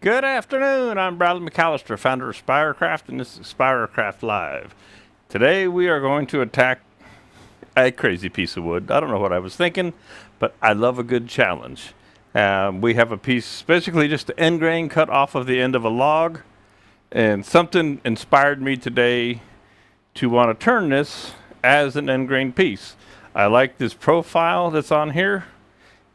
Good afternoon. I'm Bradley McAllister, founder of Spiracraft, and this is Spiracraft Live. Today we are going to attack a crazy piece of wood. I don't know what I was thinking, but I love a good challenge. We have a piece, basically just an end grain cut off of the end of a log, and something inspired me today to want to turn this as an end grain piece. I like this profile that's on here.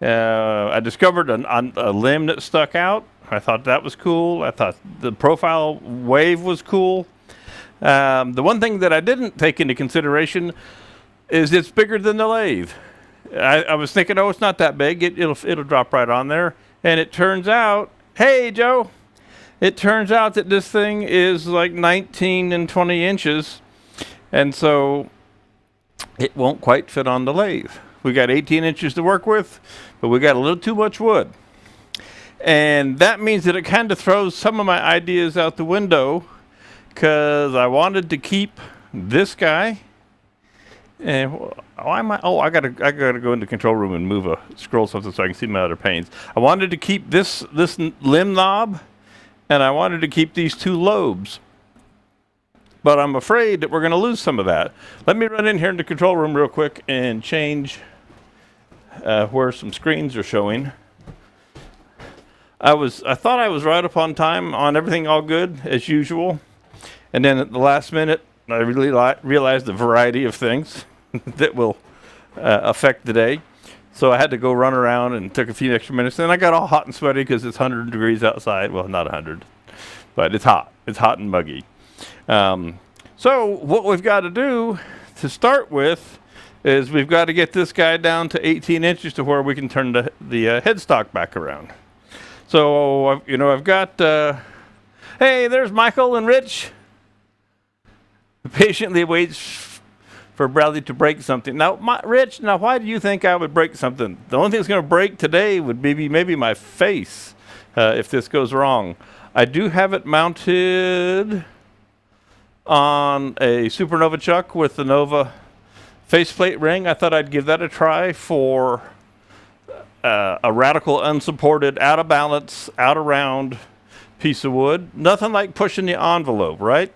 I discovered a limb that stuck out. I thought that was cool. I thought the profile wave was cool. The one thing that I didn't take into consideration is it's bigger than the lathe. I was thinking, oh, it's not that big. It'll drop right on there. And it turns out, hey, Joe, it turns out that this thing is like 19 and 20 inches. And so it won't quite fit on the lathe. We got 18 inches to work with, but we got a little too much wood. And that means that it kind of throws some of my ideas out the window, because I wanted to keep this guy. And why am I? Oh, I gotta go into the control room and scroll something so I can see my other panes. I wanted to keep this limb knob, and I wanted to keep these two lobes. But I'm afraid that we're going to lose some of that. Let me run in here in the control room real quick and change where some screens are showing. I thought I was right up on time on everything all good as usual, and then at the last minute I really realized the variety of things that will affect the day. So I had to go run around and took a few extra minutes. Then I got all hot and sweaty because it's 100 degrees outside. Well, not 100, but it's hot. It's hot and muggy. So what we've got to do to start with is we've got to get this guy down to 18 inches to where we can turn the headstock back around. So, I've got, hey, there's Michael and Rich. Patiently waits for Bradley to break something. Now, Rich, why do you think I would break something? The only thing that's going to break today would be maybe my face if this goes wrong. I do have it mounted on a Supernova chuck with the Nova faceplate ring. I thought I'd give that a try for a radical, unsupported, out of balance, out of round piece of wood. Nothing like pushing the envelope, right?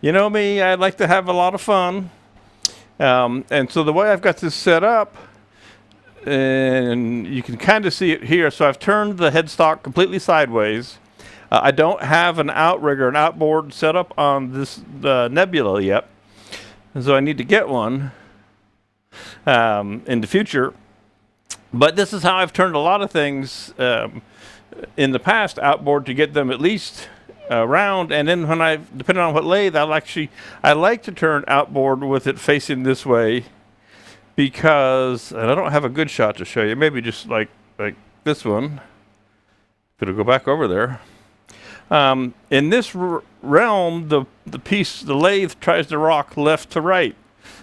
You know me, I like to have a lot of fun. And so the way I've got this set up, and you can kind of see it here. So I've turned the headstock completely sideways. I don't have an outrigger, an outboard set up on this Nebula yet. And so I need to get one in the future. But this is how I've turned a lot of things in the past, outboard, to get them at least round. And then depending on what lathe, I like to turn outboard with it facing this way, because, and I don't have a good shot to show you, maybe just like this one. If it'll go back over there. In this realm, the lathe tries to rock left to right.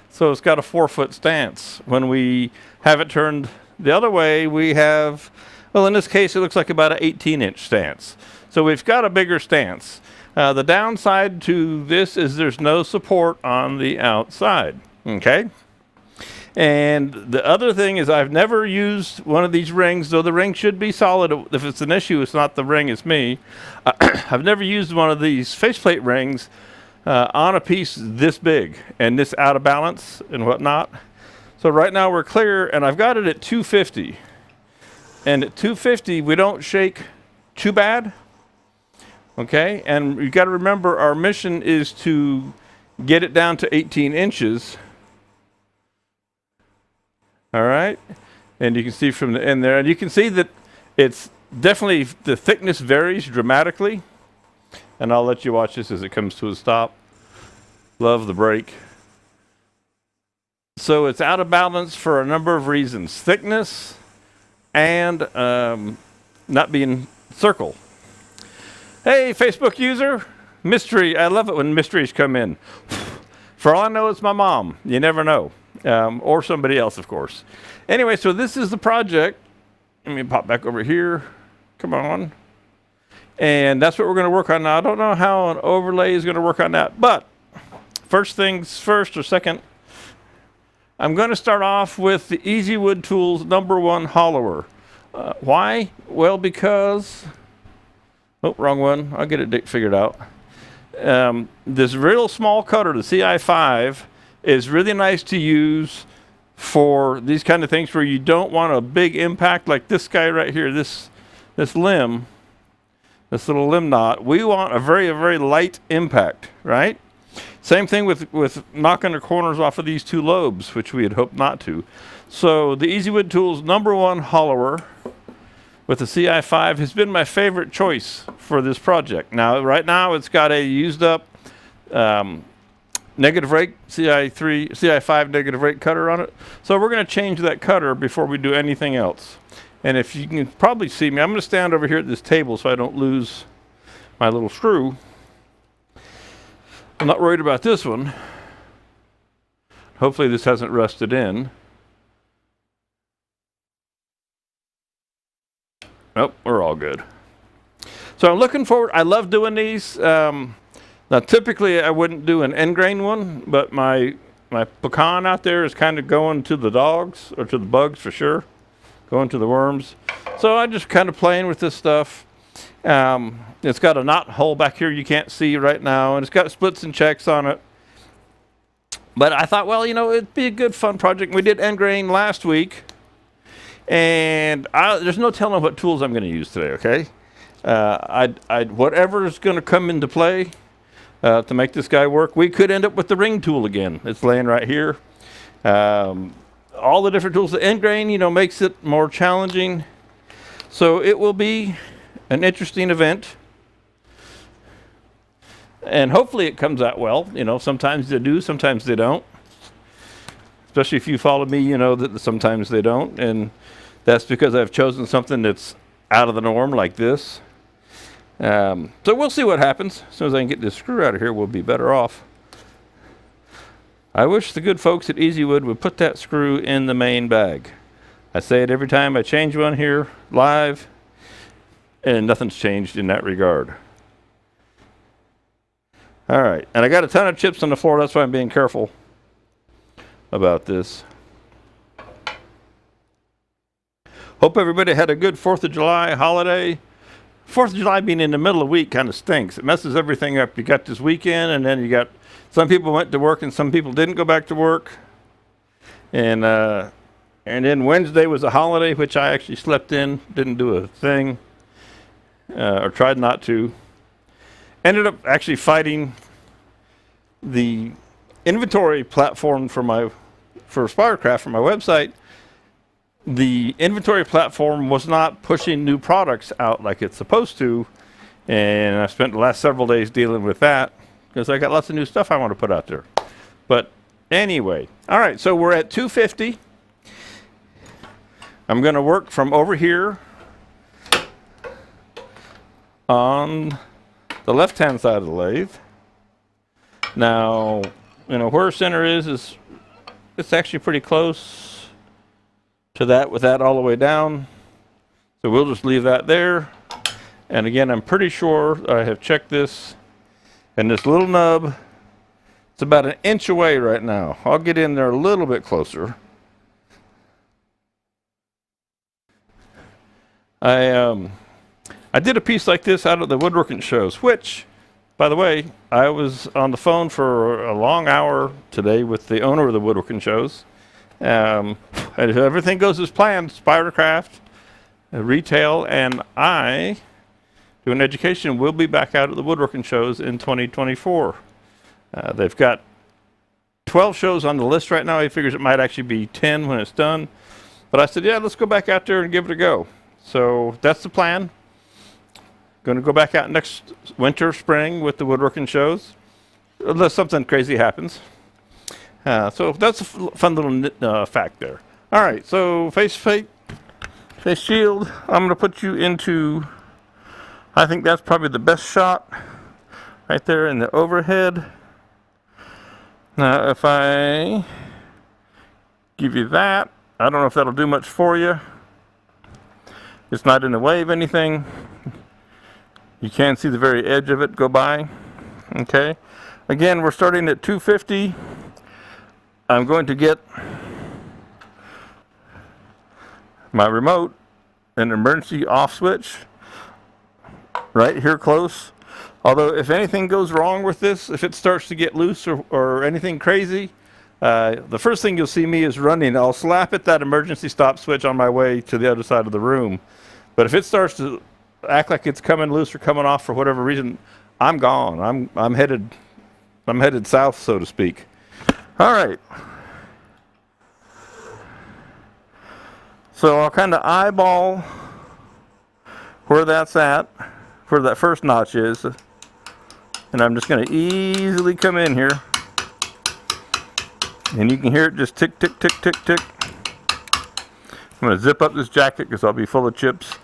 So it's got a 4-foot stance. When we have it turned the other way, we have, well, in this case, it looks like about an 18-inch stance. So we've got a bigger stance. The downside to this is there's no support on the outside, okay? And the other thing is I've never used one of these rings, though the ring should be solid. If it's an issue, it's not the ring, it's me. I've never used one of these faceplate rings on a piece this big and this out of balance and whatnot. So right now we're clear, and I've got it at 250. And at 250, we don't shake too bad, okay? And you've got to remember our mission is to get it down to 18 inches. All right, and you can see from the end there, and you can see that it's definitely, the thickness varies dramatically. And I'll let you watch this as it comes to a stop. Love the break. So it's out of balance for a number of reasons: thickness and not being circle. Hey, Facebook user, mystery. I love it when mysteries come in. For all I know, it's my mom. You never know. Or somebody else, of course. Anyway, so this is the project. Let me pop back over here. Come on. And that's what we're going to work on now. I don't know how an overlay is going to work on that. But first things first, or second, I'm going to start off with the Easy Wood Tools #1 hollower. Why? Well, because Oh, wrong one. I'll get it figured out. This real small cutter, the CI5, is really nice to use for these kind of things where you don't want a big impact like this guy right here, this limb, this little limb knot. We want a very, very light impact, right? Same thing with knocking the corners off of these two lobes, which we had hoped not to. So the EasyWood Tools #1 hollower with the CI5 has been my favorite choice for this project. Now, right now it's got a used up negative rake CI5 negative rake cutter on it. So we're going to change that cutter before we do anything else. And if you can probably see me, I'm going to stand over here at this table so I don't lose my little screw. I'm not worried about this one. Hopefully this hasn't rusted in. Nope, we're all good. So I'm looking forward. I love doing these. Now, typically I wouldn't do an end grain one, but my pecan out there is kind of going to the dogs, or to the bugs for sure, going to the worms. So I'm just kind of playing with this stuff. It's got a knot hole back here you can't see right now, and it's got splits and checks on it. But I thought, well, you know, it'd be a good fun project. We did end grain last week, and there's no telling what tools I'm going to use today, okay? Whatever is going to come into play to make this guy work. We could end up with the ring tool again. It's laying right here. All the different tools. The end grain, you know, makes it more challenging. So it will be an interesting event. And hopefully it comes out well. You know, sometimes they do, sometimes they don't. Especially if you follow me, you know that sometimes they don't. And that's because I've chosen something that's out of the norm like this. So we'll see what happens. As soon as I can get this screw out of here, we'll be better off. I wish the good folks at EasyWood would put that screw in the main bag. I say it every time I change one here live, and nothing's changed in that regard. All right, and I got a ton of chips on the floor. That's why I'm being careful about this. Hope everybody had a good 4th of July holiday. 4th of July being in the middle of the week kind of stinks. It messes everything up. You got this weekend, and then you got some people went to work and some people didn't go back to work. And then Wednesday was a holiday, which I actually slept in, didn't do a thing, or tried not to. Ended up actually fighting the inventory platform for Spiracraft for my website. The inventory platform was not pushing new products out like it's supposed to, and I spent the last several days dealing with that because I got lots of new stuff I want to put out there. But anyway, all right, so we're at 250. I'm going to work from over here on the left-hand side of the lathe. Now, you know, where center is it's actually pretty close to that with that all the way down. So we'll just leave that there. And again, I'm pretty sure I have checked this, and this little nub, it's about 1 inch away right now. I'll get in there a little bit closer. I did a piece like this out of the woodworking shows, which, by the way, I was on the phone for a long hour today with the owner of the woodworking shows. And if everything goes as planned, Spiracraft, retail, and I do an education, we'll be back out at the woodworking shows in 2024. They've got 12 shows on the list right now. He figures it might actually be 10 when it's done. But I said, yeah, let's go back out there and give it a go. So that's the plan. Going to go back out next winter, spring with the woodworking shows, unless something crazy happens. So that's a fun little fact there. All right, so face shield. I'm going to put you into, I think that's probably the best shot right there in the overhead. Now, if I give you that, I don't know if that'll do much for you. It's not in the way of anything. You can see the very edge of it go by. Okay. Again, we're starting at 250. I'm going to get my remote, an emergency off switch. right here close. Although if anything goes wrong with this, if it starts to get loose or anything crazy, the first thing you'll see me is running. I'll slap at that emergency stop switch on my way to the other side of the room. But if it starts to act like it's coming loose or coming off for whatever reason, I'm gone. I'm headed south, so to speak. All right. So I'll kind of eyeball where that's at, where that first notch is. And I'm just going to easily come in here. And you can hear it just tick, tick, tick, tick, tick. I'm going to zip up this jacket because I'll be full of chips.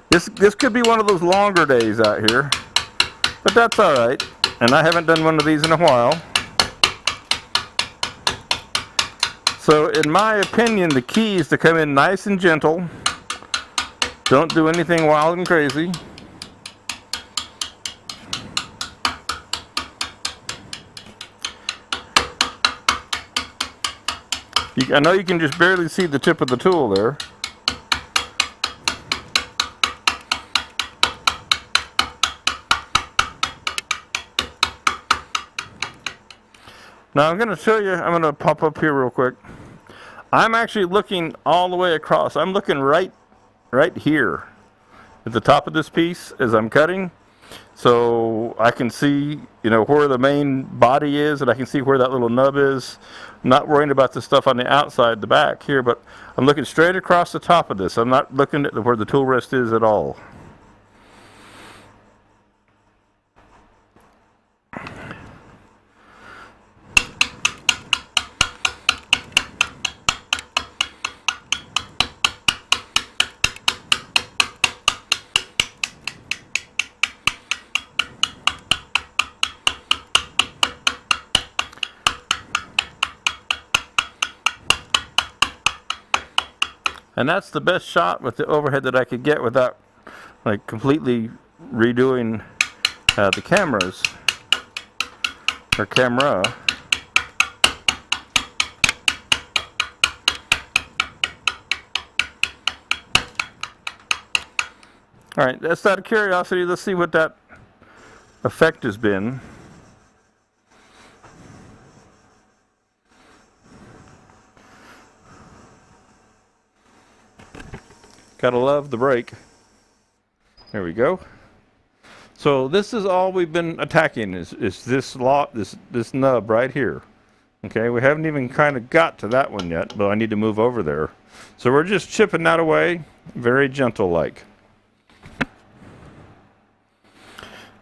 This could be one of those longer days out here, but that's all right. And I haven't done one of these in a while. So in my opinion, the key is to come in nice and gentle. Don't do anything wild and crazy. I know you can just barely see the tip of the tool there. Now I'm going to show you, I'm going to pop up here real quick. I'm actually looking all the way across. I'm looking right here at the top of this piece as I'm cutting. So I can see, where the main body is, and I can see where that little nub is. I'm not worrying about the stuff on the outside, the back here, but I'm looking straight across the top of this. I'm not looking at where the tool rest is at all. And that's the best shot with the overhead that I could get without like completely redoing the cameras or camera. All right, just out of curiosity, let's see what that effect has been. Gotta love the brake. There we go. So this is all we've been attacking is this this nub right here. Okay, we haven't even kind of got to that one yet, but I need to move over there. So we're just chipping that away, very gentle like.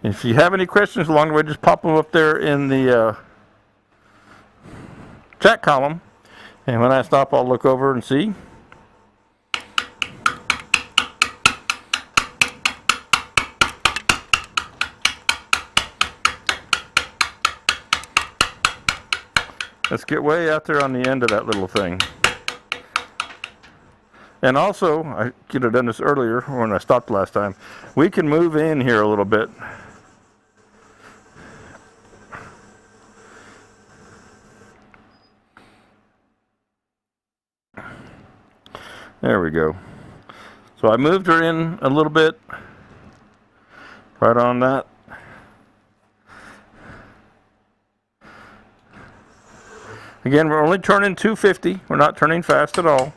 If you have any questions along the way, just pop them up there in the chat column. And when I stop, I'll look over and see. Let's get way out there on the end of that little thing. And also, I could have done this earlier when I stopped last time. We can move in here a little bit. There we go. So I moved her in a little bit. Right on that. Again, we're only turning 250. We're not turning fast at all.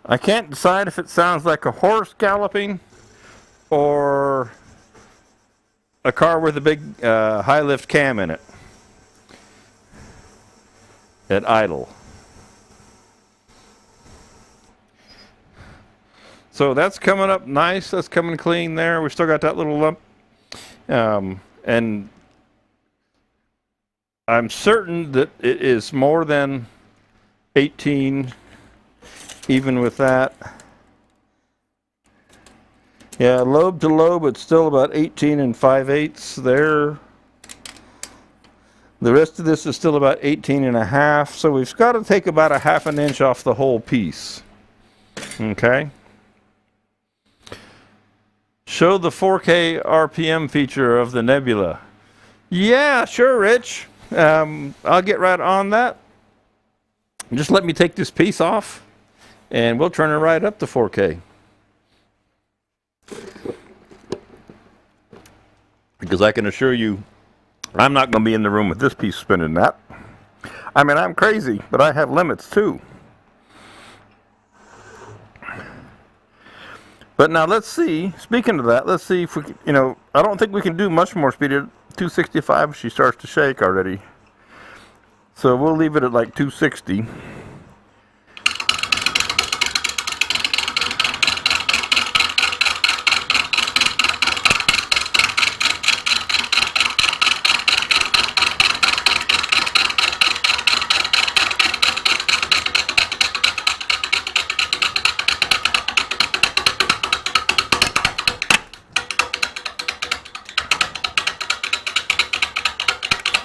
I can't decide if it sounds like a horse galloping or a car with a big high lift cam in it at idle. So that's coming up nice. That's coming clean there. We still got that little lump. And I'm certain that it is more than 18, even with that. Yeah, lobe to lobe, it's still about 18 and 5/8 there. The rest of this is still about 18 and a half, so we've got to take about a 1/2 inch off the whole piece. Okay. Show the 4K RPM feature of the Nebula. Yeah, sure, Rich. I'll get right on that. Just let me take this piece off, and we'll turn it right up to 4K. Because I can assure you, I'm not going to be in the room with this piece spinning that. I mean, I'm crazy, but I have limits too. But now let's see, speaking of that, let's see if we can, I don't think we can do much more speed at 265. She starts to shake already. So we'll leave it at like 260.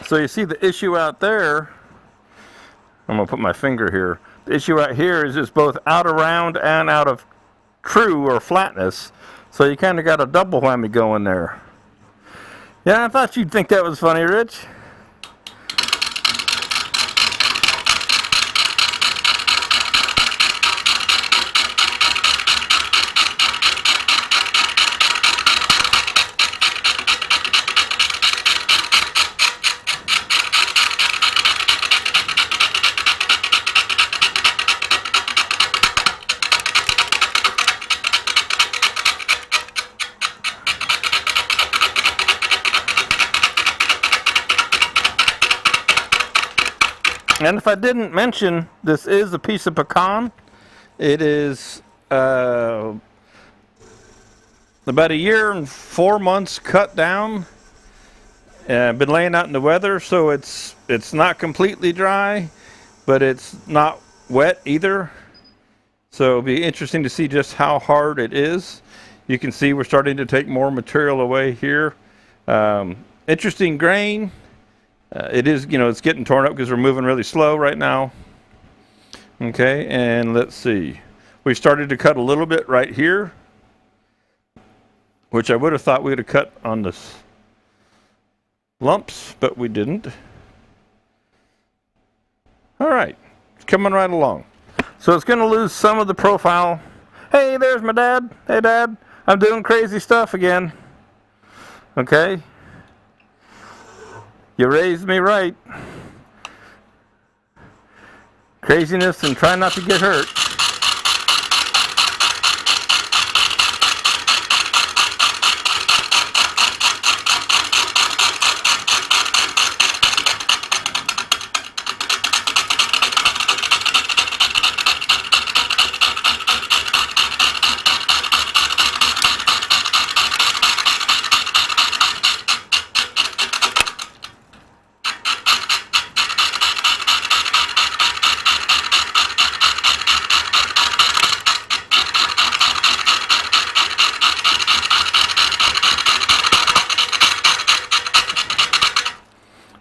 So you see the issue out there, I'm going to put my finger here. The issue out here is it's both out of round and out of true or flatness. So you kind of got a double whammy going there. Yeah, I thought you'd think that was funny, Rich. And if I didn't mention, this is a piece of pecan. It is about 1 year and 4 months cut down. Been laying out in the weather, so it's not completely dry, but it's not wet either. So it'll be interesting to see just how hard it is. You can see we're starting to take more material away here. Interesting grain. It is, it's getting torn up because we're moving really slow right now. Okay, and let's see. We started to cut a little bit right here, which I would have thought we would have cut on this lumps, but we didn't. All right, it's coming right along. So it's going to lose some of the profile. Hey, there's my dad. Hey, Dad, I'm doing crazy stuff again. Okay. You raised me right. Craziness and try not to get hurt.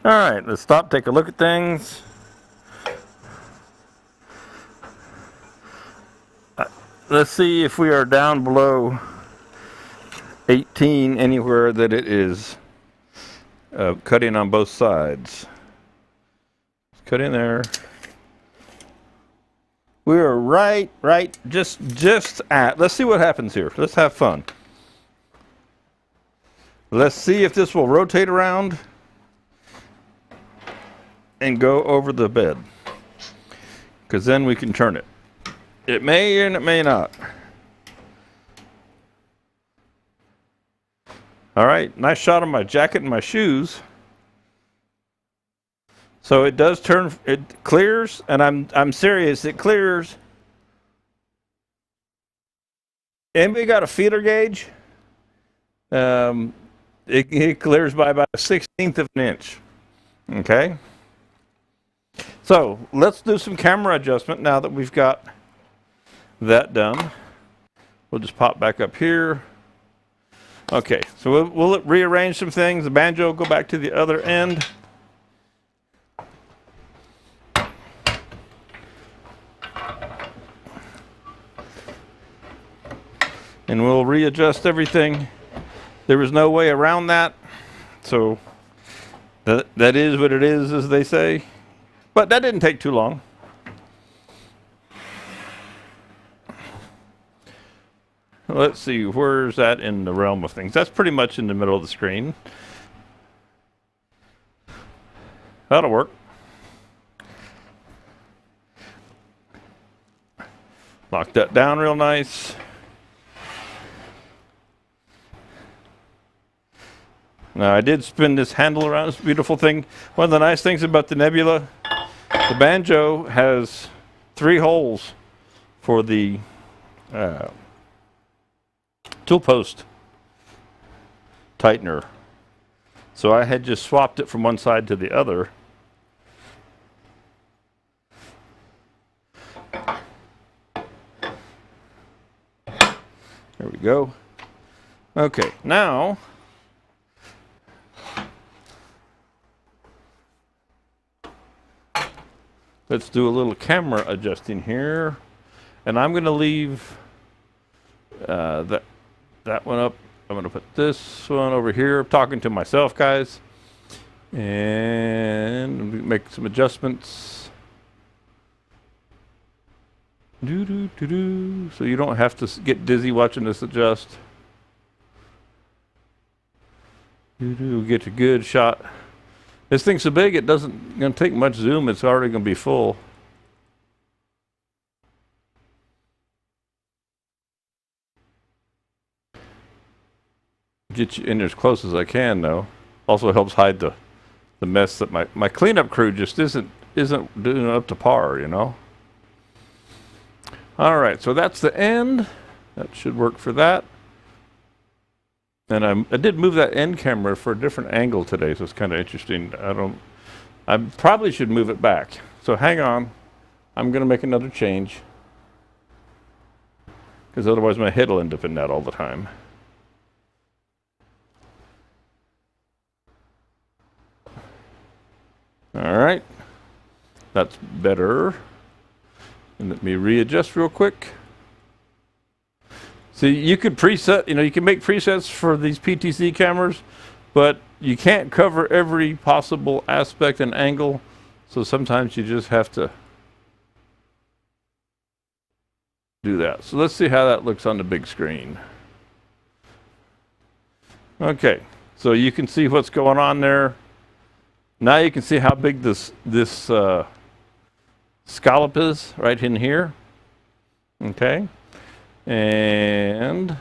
All right, let's stop, take a look at things. Let's see if we are down below 18 anywhere that it is cutting on both sides. Cut in there. We are right, just at. Let's see what happens here. Let's have fun. Let's see if this will rotate around and go over the bed, because then we can turn it. It may and it may not. All right, nice shot of my jacket and my shoes. So it does turn, it clears, and I'm serious, it clears Anybody got a feeler gauge? It clears by about a 1/16 of an inch. Okay. So let's do some camera adjustment now that we've got that done. We'll just pop back up here. Okay, so we'll rearrange some things. The banjo will go back to the other end. And we'll readjust everything. There was no way around that. So that is what it is, as they say. But that didn't take too long. Let's see, where's that in the realm of things? That's pretty much in the middle of the screen. That'll work. Lock that down real nice. Now I did spin this handle around this beautiful thing. One of the nice things about the Nebula, the banjo has 3 holes for the tool post tightener. So I had just swapped it from one side to the other. There we go. Okay, now let's do a little camera adjusting here. And I'm going to leave that one up. I'm going to put this one over here. I'm talking to myself, guys. And make some adjustments. So you don't have to get dizzy watching this adjust. Get a good shot. This thing's so big it doesn't gonna take much zoom. It's already gonna be full. Get you in there as close as I can, though. Also helps hide the mess that my cleanup crew just isn't doing up to par, you know. All right, so that's the end. That should work for that. And I did move that end camera for a different angle today, so it's kind of interesting. I probably should move it back. So hang on. I'm going to make another change, because otherwise my head will end up in that all the time. All right. That's better. And let me readjust real quick. See, you could preset, you can make presets for these PTZ cameras, but you can't cover every possible aspect and angle. So sometimes you just have to do that. So let's see how that looks on the big screen. Okay, so you can see what's going on there. Now you can see how big this scallop is right in here. Okay. And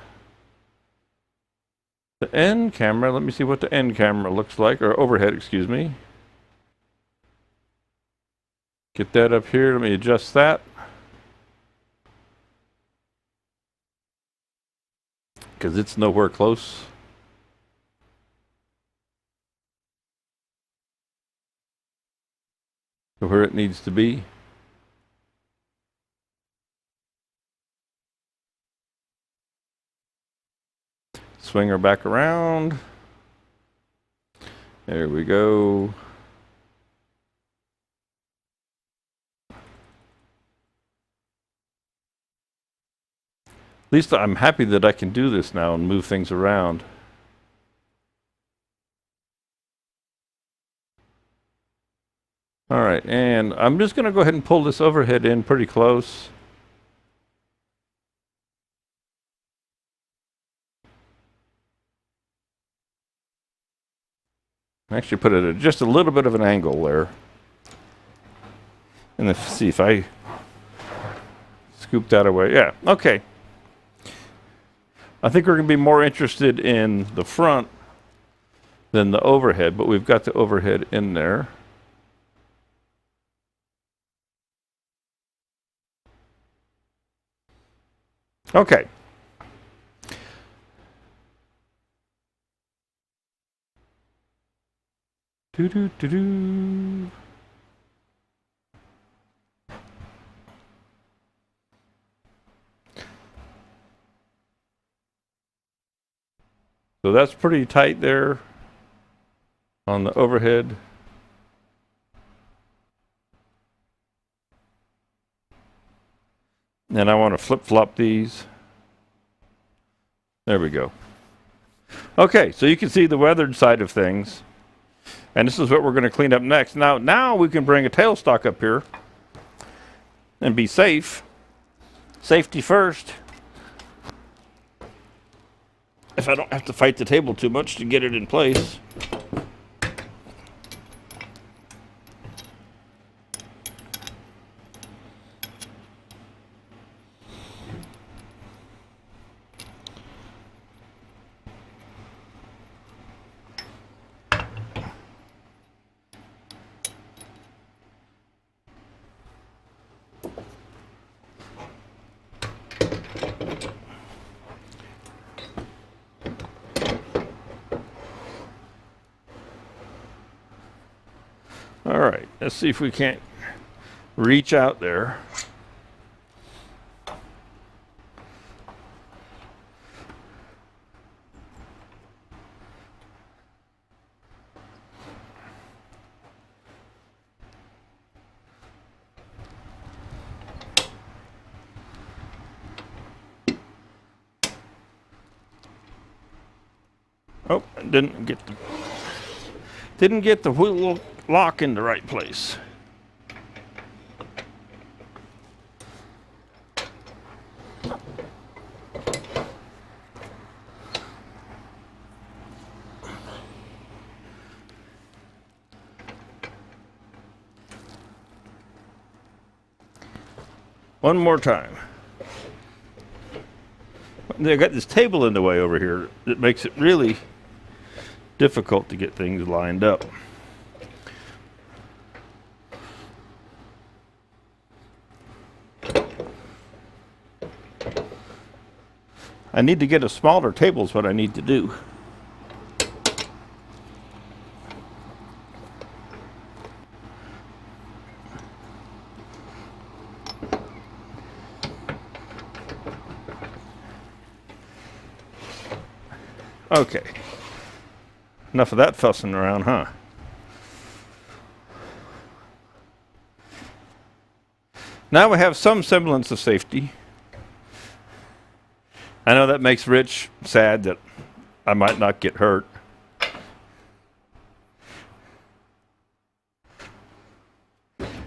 the end camera, let me see what the end camera looks like, or overhead, excuse me. Get that up here, let me adjust that. Because it's nowhere close. To where it needs to be. Swing her back around. There we go. At least I'm happy that I can do this now and move things around. All right, and I'm just going to go ahead and pull this overhead in pretty close. Actually put it at just a little bit of an angle there. And let's see if I scoop that away. Yeah, okay. I think we're going to be more interested in the front than the overhead, but we've got the overhead in there. Okay. Do do do do. So that's pretty tight there on the overhead. And I want to flip-flop these. There we go. Okay, so you can see the weathered side of things. And this is what we're going to clean up next. Now we can bring a tailstock up here and be safe. Safety first. If I don't have to fight the table too much to get it in place. All right, let's see if we can't reach out there. Oh, didn't get the wheel lock in the right place. One more time. They got this table in the way over here that makes it really difficult to get things lined up. I need to get a smaller table is what I need to do. Okay. Enough of that fussing around, huh? Now we have some semblance of safety. I know that makes Rich sad that I might not get hurt.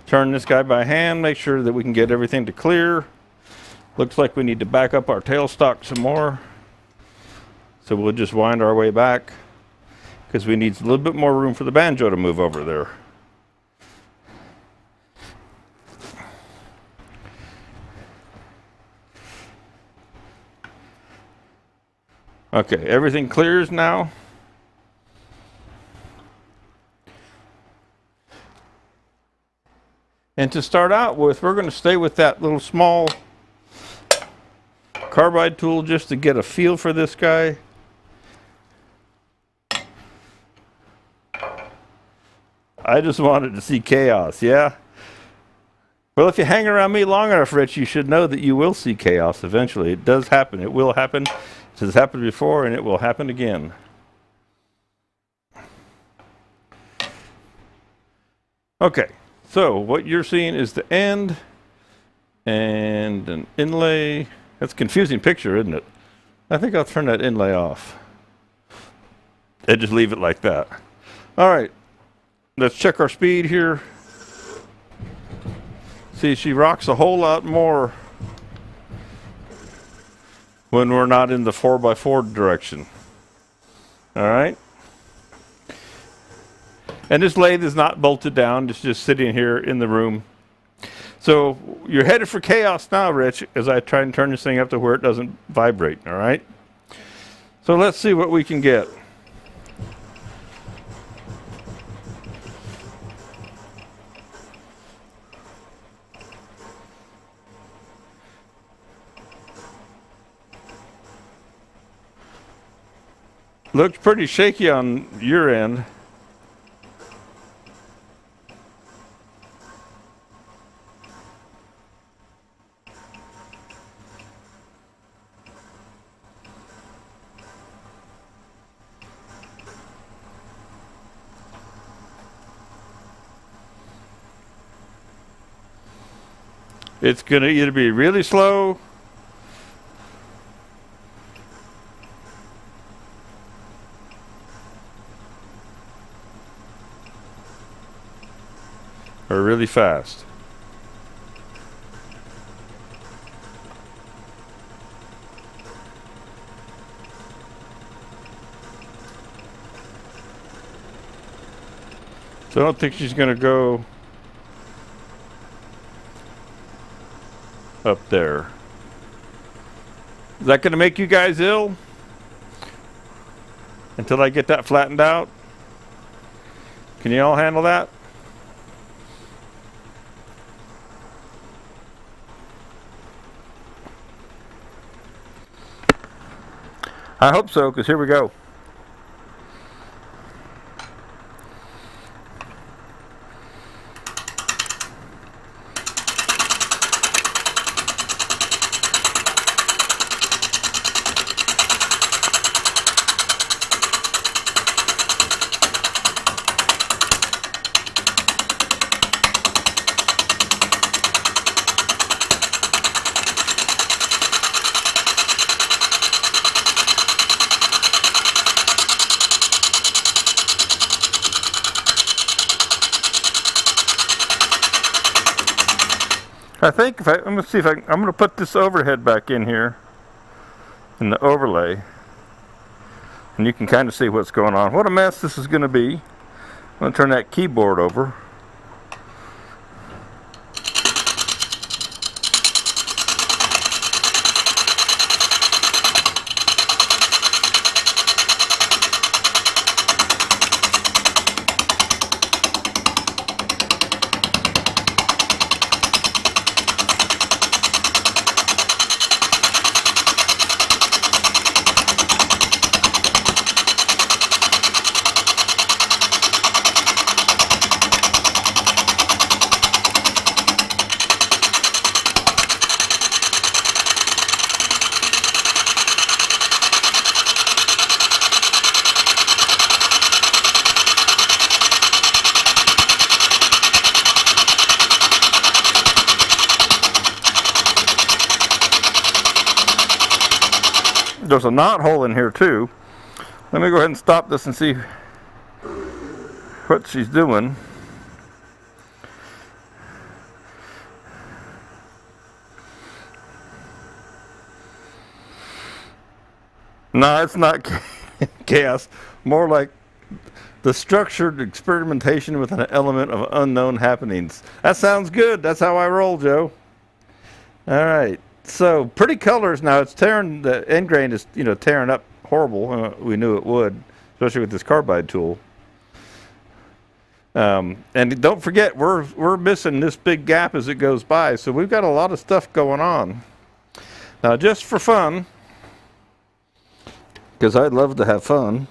Turn this guy by hand, make sure that we can get everything to clear. Looks like we need to back up our tailstock some more. So we'll just wind our way back because we need a little bit more room for the banjo to move over there. Okay, everything clears now. And to start out with, we're going to stay with that little small carbide tool just to get a feel for this guy. I just wanted to see chaos, yeah? Well, if you hang around me long enough, Rich, you should know that you will see chaos eventually. It does happen. It will happen. It has happened before, and it will happen again. Okay, so what you're seeing is the end and an inlay. That's a confusing picture, isn't it? I think I'll turn that inlay off. And just leave it like that. All right, let's check our speed here. See, she rocks a whole lot more when we're not in the 4x4 direction. All right. And this lathe is not bolted down. It's just sitting here in the room. So you're headed for chaos now, Rich, as I try and turn this thing up to where it doesn't vibrate. All right. So let's see what we can get. Looks pretty shaky on your end. It's going to either be really slow or really fast. So I don't think she's going to go up there. Is that going to make you guys ill? Until I get that flattened out? Can you all handle that? I hope so, because here we go. I think if I'm gonna see if I'm gonna put this overhead back in here in the overlay, and you can kind of see what's going on. What a mess this is gonna be. I'm gonna turn that keyboard over. There's a knot hole in here too. Let me go ahead and stop this and see what she's doing. No, it's not chaos. More like the structured experimentation with an element of unknown happenings. That sounds good. That's how I roll, Joe. All right. So pretty colors. Now it's tearing, the end grain is, tearing up horrible. We knew it would, especially with this carbide tool. And don't forget, we're missing this big gap as it goes by. So we've got a lot of stuff going on. Now, just for fun, because I'd love to have fun,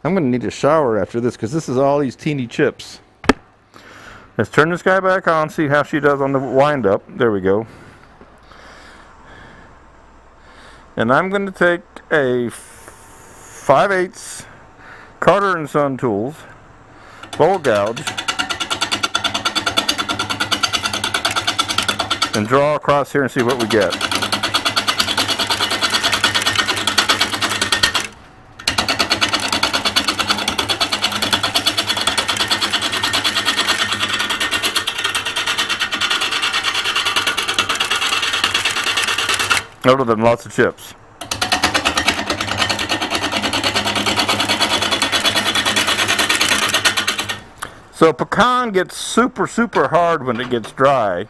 I'm going to need a shower after this, because this is all these teeny chips. Let's turn this guy back on, see how she does on the wind up. There we go. And I'm going to take a 5/8 Carter & Son tools, bowl gouge, and draw across here and see what we get. Other than lots of chips. So pecan gets super hard when it gets dry,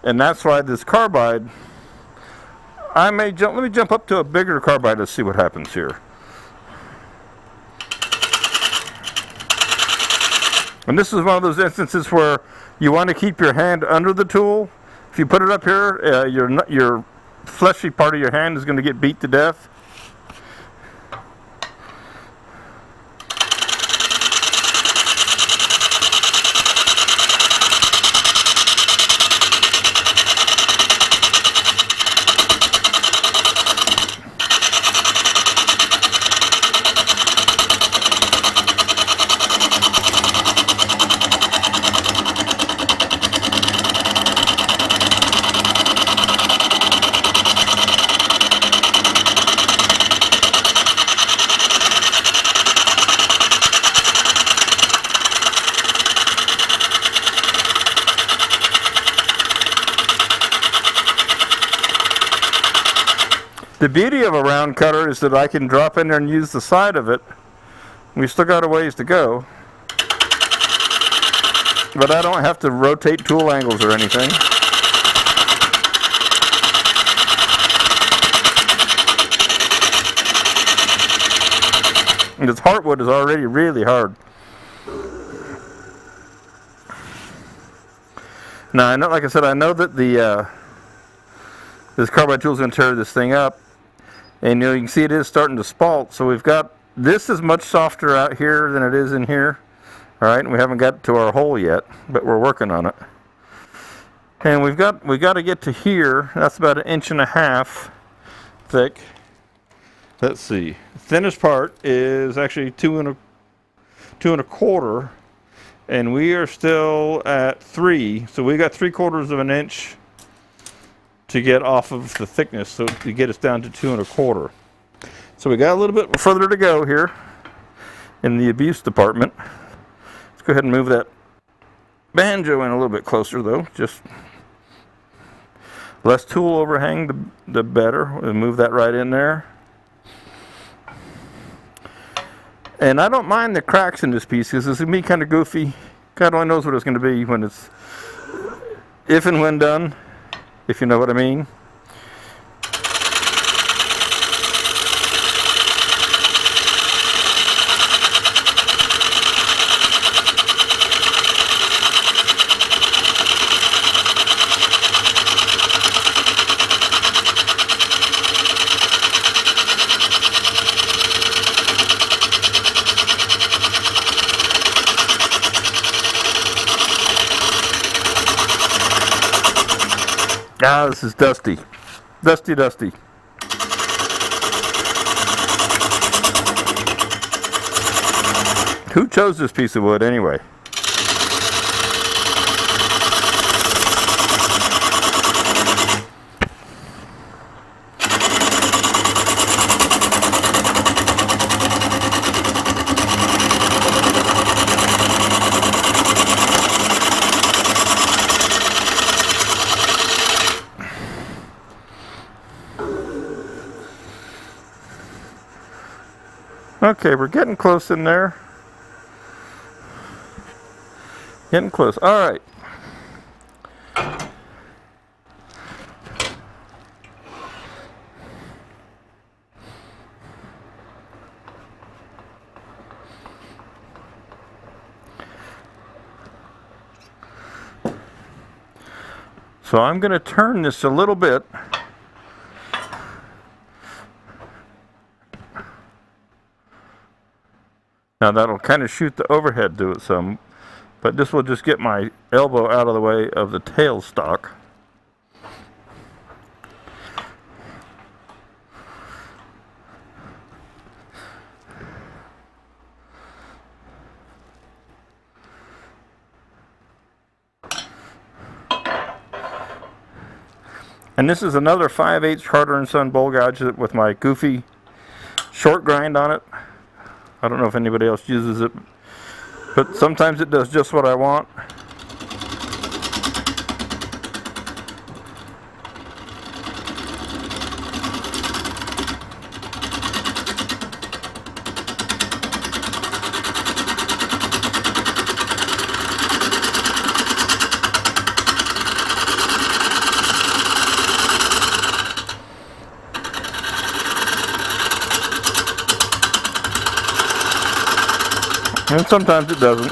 and that's why this carbide, let me jump up to a bigger carbide to see what happens here. And this is one of those instances where you want to keep your hand under the tool. If you put it up here, your fleshy part of your hand is going to get beat to death. The beauty of a round cutter is that I can drop in there and use the side of it. We still got a ways to go, but I don't have to rotate tool angles or anything. And this heartwood is already really hard. Now I know, like I said, I know that this carbide tool is going to tear this thing up, and you can see it is starting to spalt. So we've got, this is much softer out here than it is in here. All right, and we haven't got to our hole yet, but we're working on it. And we got to get to here. That's about 1.5 inches thick. Let's see. The thinnest part is actually 2 1/4, and we are still at 3. So we got 3/4 inch to get off of the thickness, so to get us down to 2 1/4. So we got a little bit further to go here in the abuse department. Let's go ahead and move that banjo in a little bit closer, though. Just less tool overhang, the better. We'll move that right in there. And I don't mind the cracks in this piece because it's going to be kind of goofy. God only knows what it's going to be when it's, if and when done, if you know what I mean. Ah, this is dusty. Dusty, dusty. Who chose this piece of wood anyway? Okay, we're getting close in there. Getting close. All right. So I'm going to turn this a little bit. Now that'll kind of shoot the overhead to it some, but this will just get my elbow out of the way of the tailstock. And this is another 5/8 Carter & Son bowl gouge with my goofy short grind on it. I don't know if anybody else uses it, but sometimes it does just what I want. And sometimes it doesn't.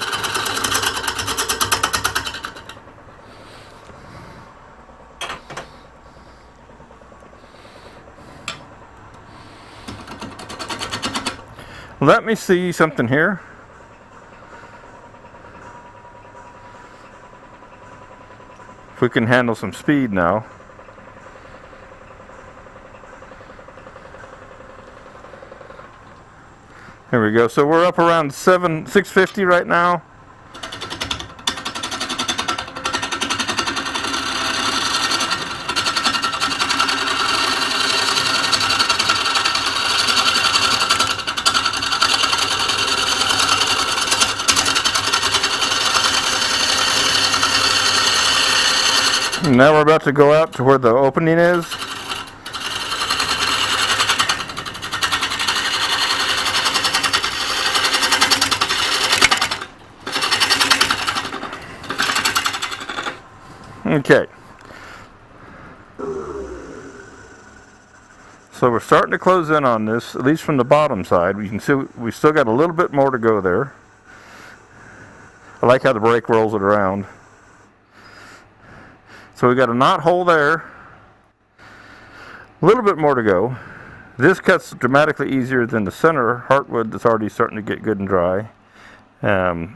Let me see something here. If we can handle some speed now. There we go. So we're up around 650 right now. And now we're about to go out to where the opening is. Okay. So we're starting to close in on this, at least from the bottom side. We can see we still got a little bit more to go there. I like how the brake rolls it around. So we got a knot hole there. A little bit more to go. This cuts dramatically easier than the center heartwood that's already starting to get good and dry. So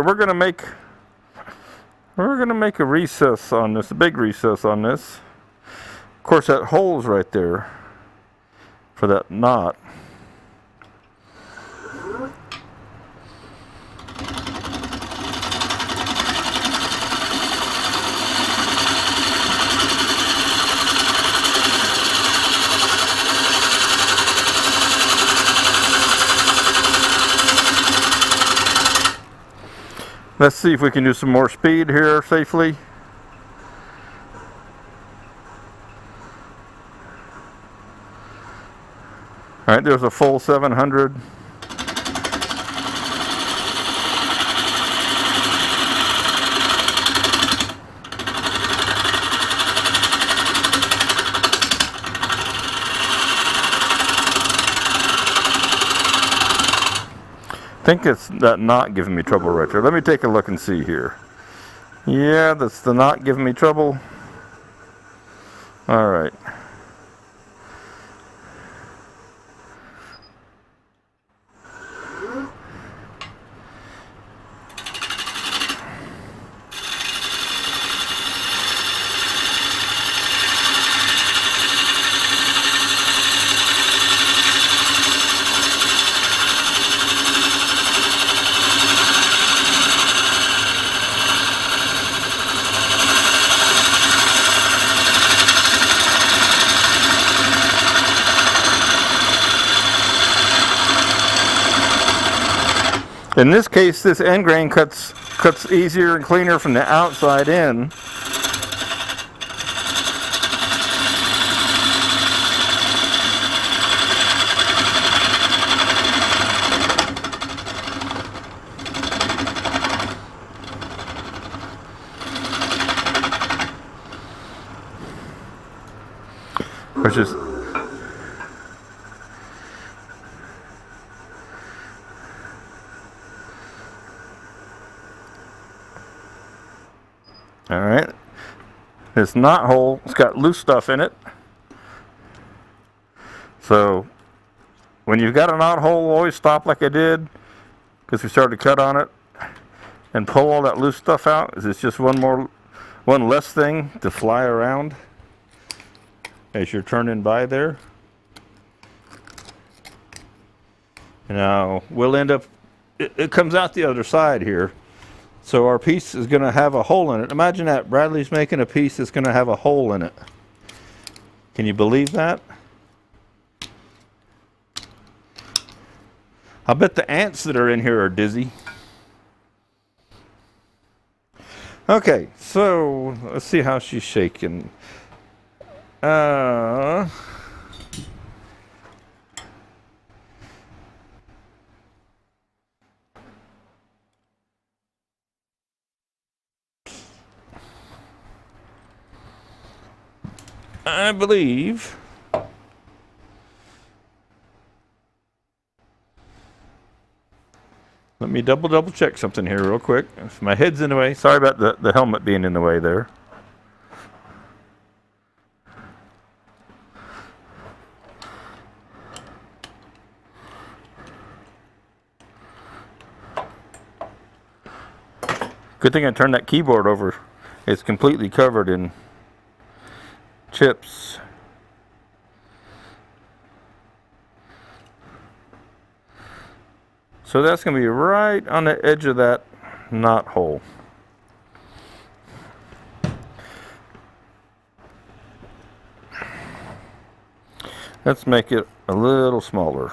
we're gonna make a recess on this, a big recess on this. Of course, that hole's right there for that knot. Let's see if we can do some more speed here safely. All right, there's a full 700. I think it's that knot giving me trouble right there. Let me take a look and see here. Yeah, that's the knot giving me trouble. All right. In this case, this end grain cuts easier and cleaner from the outside in. Which is all right. This knot hole, it's got loose stuff in it. So when you've got a knot hole, always stop like I did, because we started to cut on it, and pull all that loose stuff out. It's just one less thing to fly around as you're turning by there. Now we'll end up, it comes out the other side here. So our piece is going to have a hole in it. Imagine that, Bradley's making a piece that's going to have a hole in it. Can you believe that? I bet the ants that are in here are dizzy. Okay, so let's see how she's shaking. I believe let me double check something here real quick. If my head's in the way, sorry about the helmet being in the way there. Good thing I turned that keyboard over. It's completely covered in chips. So that's going to be right on the edge of that knot hole. Let's make it a little smaller.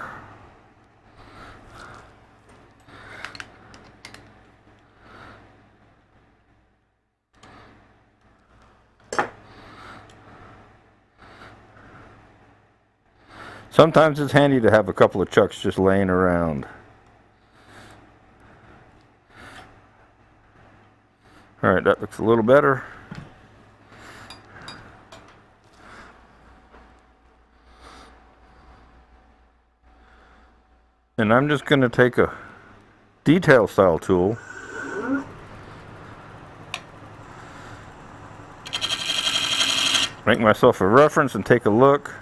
Sometimes it's handy to have a couple of chucks just laying around. All right, that looks a little better. And I'm just going to take a detail style tool, make myself a reference and take a look.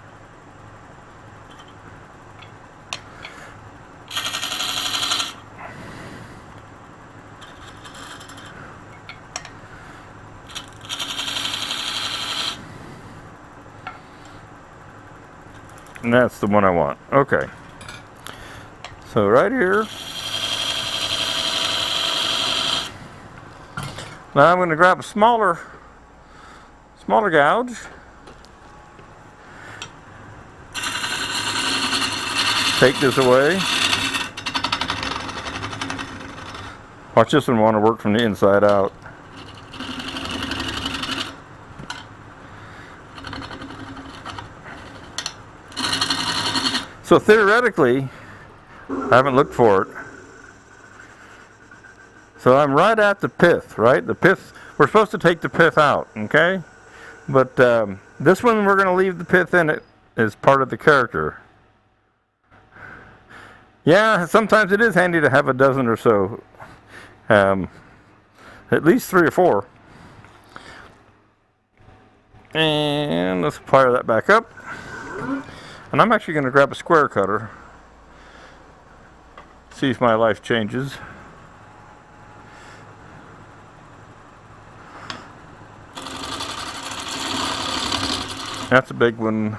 And that's the one I want. Okay. So right here. Now I'm going to grab a smaller gouge. Take this away. Watch, this one want to work from the inside out. So theoretically, I haven't looked for it. So I'm right at the pith, right? The pith, we're supposed to take the pith out, okay? But this one we're going to leave the pith in it as part of the character. Yeah, sometimes it is handy to have a dozen or so. At least 3 or 4. And let's fire that back up. And I'm actually going to grab a square cutter. See if my life changes. That's a big one.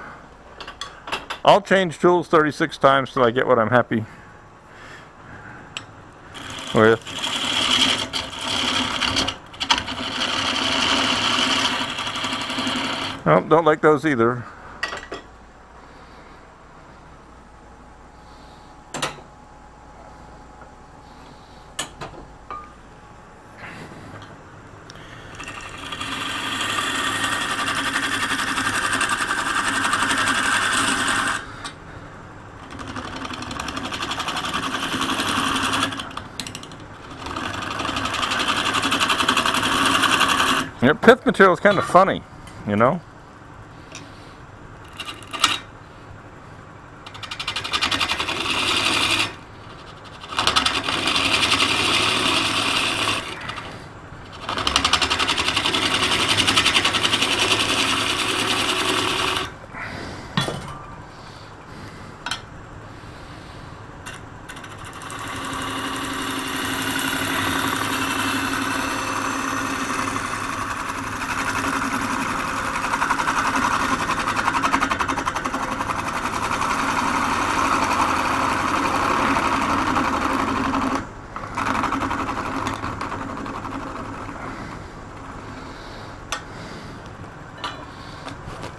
I'll change tools 36 times till I get what I'm happy with. Oh, don't like those either. Yeah, pith material is kind of funny, you know?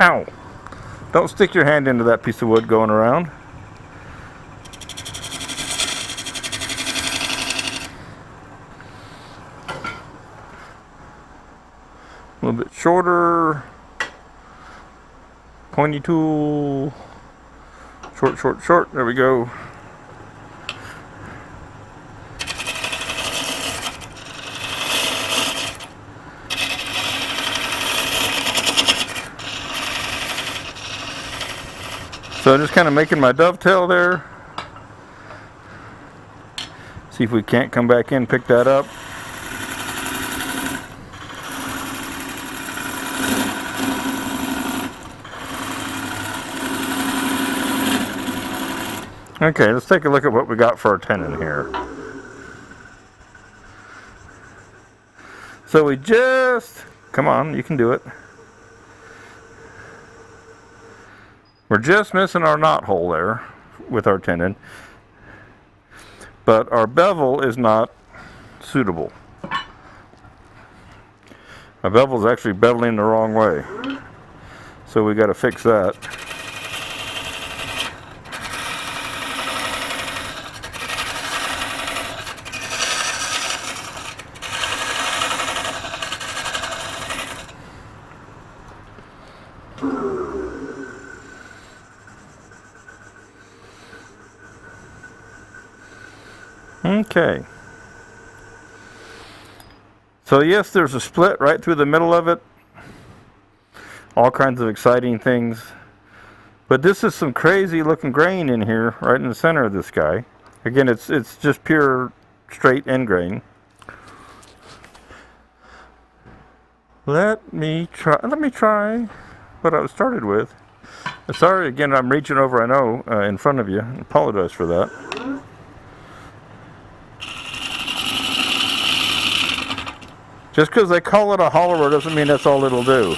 Ow! Don't stick your hand into that piece of wood going around. A little bit shorter. Pointy tool. Short, short, short. There we go. So just kind of making my dovetail there. See if we can't come back in, pick that up. Okay, let's take a look at what we got for our tenon here. So we just, come on, you can do it. We're just missing our knot hole there with our tenon, but our bevel is not suitable. My bevel is actually beveling the wrong way, so we got to fix that. Okay. So yes, there's a split right through the middle of it. All kinds of exciting things. But this is some crazy looking grain in here, right in the center of this guy. Again, it's just pure straight end grain. Let me try what I was started with. Sorry again, I'm reaching over, I know, in front of you. I apologize for that. Just because they call it a hollower doesn't mean that's all it'll do.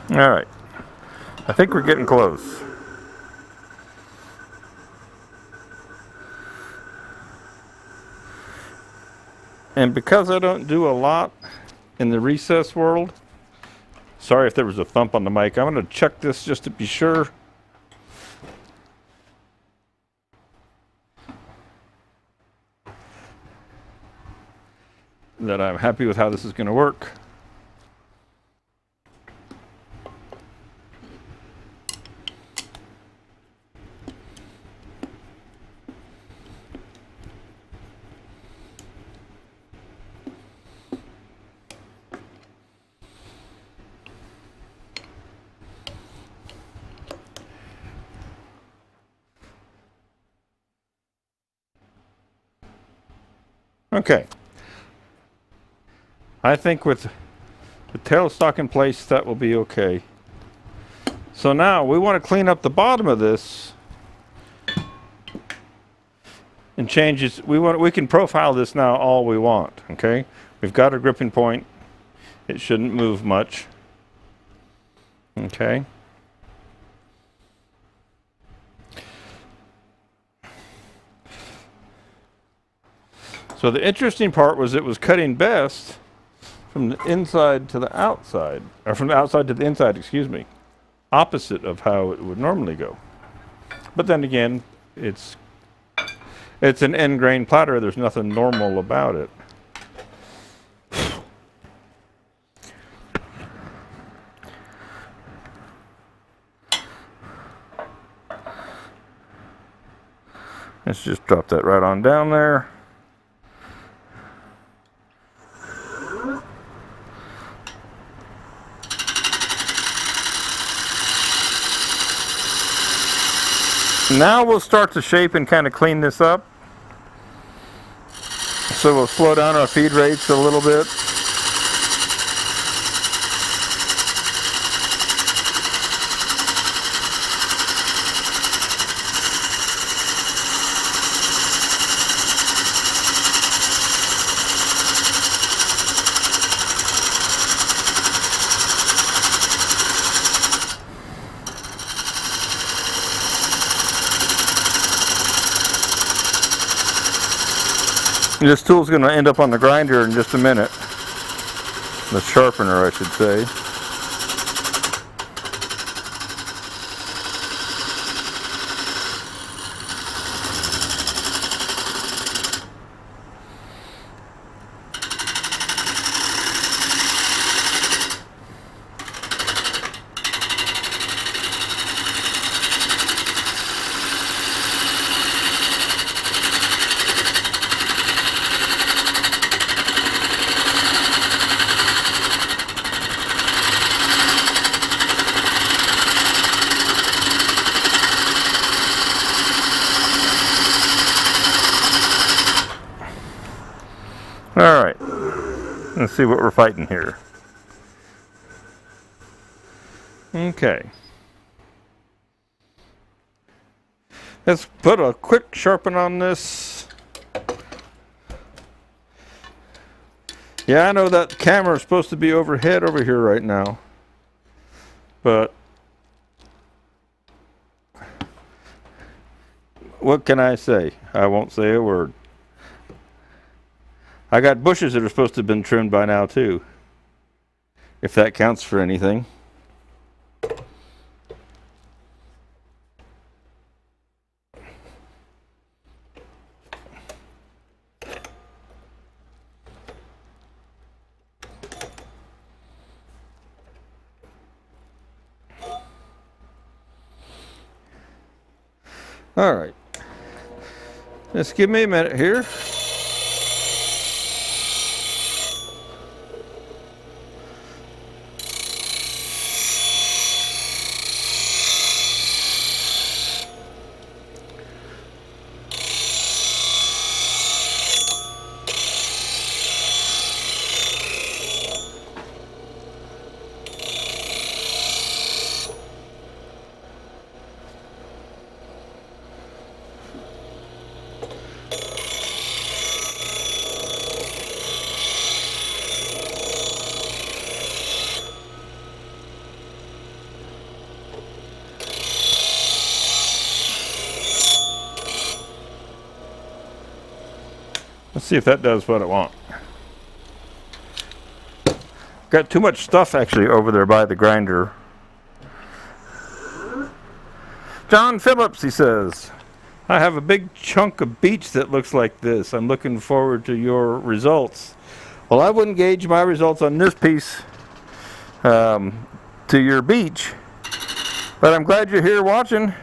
All right, I think we're getting close. And because I don't do a lot in the recess world, sorry if there was a thump on the mic, I'm going to check this just to be sure. That I'm happy with how this is going to work. Okay. I think with the tailstock in place, that will be okay. So now we want to clean up the bottom of this and change it. We can profile this now all we want. Okay, we've got a gripping point. It shouldn't move much. Okay. So the interesting part was it was cutting best from the inside to the outside, or from the outside to the inside, excuse me, opposite of how it would normally go. But then again, it's an end grain platter. There's nothing normal about it. Let's just drop that right on down there. Now we'll start to shape and kind of clean this up. So we'll slow down our feed rates a little bit. This tool's going to end up on the grinder in just a minute. The sharpener, I should say. All right, let's see what we're fighting here. Okay. Let's put a quick sharpen on this. Yeah, I know that camera is supposed to be overhead over here right now, but what can I say? I won't say a word. I got bushes that are supposed to have been trimmed by now too, if that counts for anything. All right. Just give me a minute here. Let's see if that does what I want. Got too much stuff actually over there by the grinder. John Phillips, he says, I have a big chunk of beach that looks like this. I'm looking forward to your results. Well, I wouldn't gauge my results on this piece to your beach, but I'm glad you're here watching.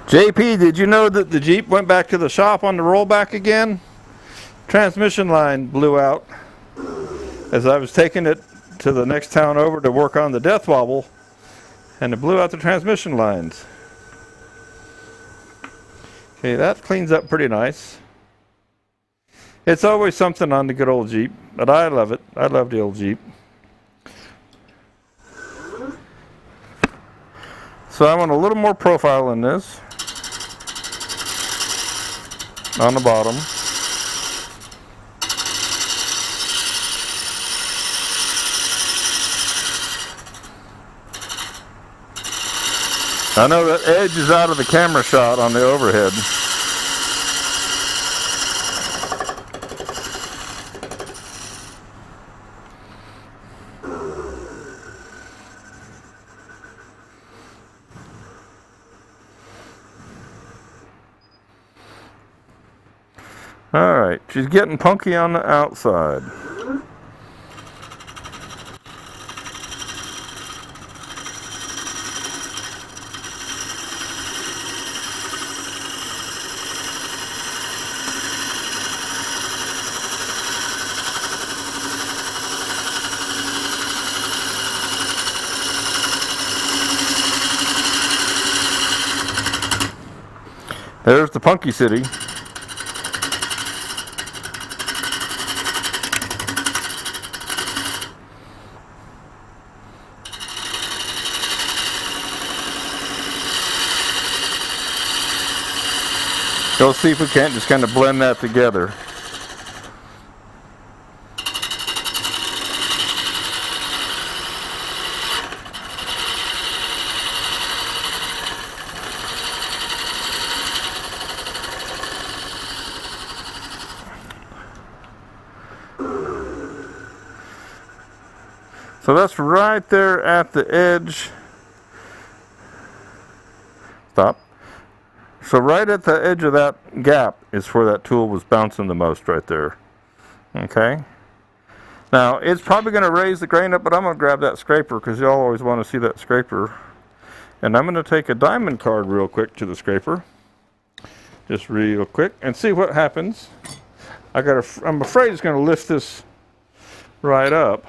JP, did you know that the Jeep went back to the shop on the rollback again? Transmission line blew out as I was taking it to the next town over to work on the death wobble, and it blew out the transmission lines. Okay, that cleans up pretty nice. It's always something on the good old Jeep, but I love it. I love the old Jeep. So I want a little more profile in this. On the bottom. I know that edge is out of the camera shot on the overhead. Alright, she's getting punky on the outside. There's the Punky City. Let's see if we can't just kind of blend that together. So that's right there at the edge. Stop. So right at the edge of that gap is where that tool was bouncing the most right there. Okay. Now it's probably going to raise the grain up, but I'm going to grab that scraper because y'all always want to see that scraper. And I'm going to take a diamond card real quick to the scraper. Just real quick and see what happens. I'm afraid it's going to lift this right up.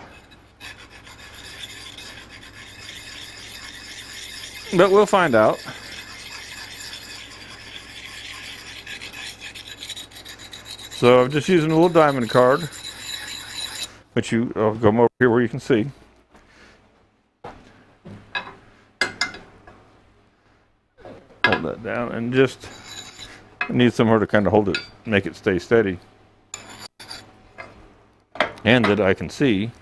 But we'll find out. So I'm just using a little diamond card, which I'll go over here where you can see. Hold that down and just need somewhere to kind of hold it, make it stay steady. And that I can see.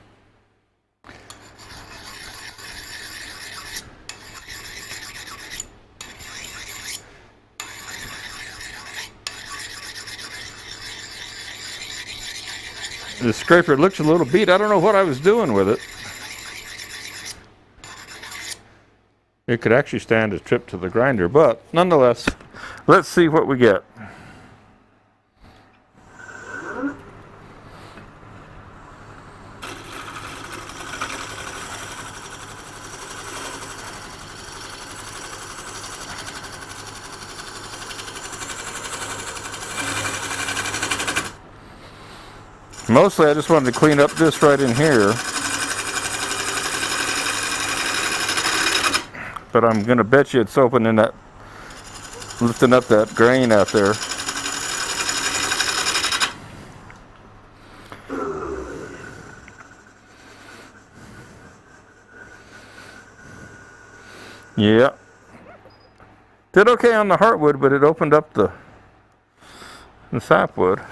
The scraper looks a little beat. I don't know what I was doing with it. It could actually stand a trip to the grinder, but nonetheless, let's see what we get. Mostly I just wanted to clean up this right in here. But I'm gonna bet you it's opening that, lifting up that grain out there. Yeah. Did okay on the heartwood, but it opened up the sapwood.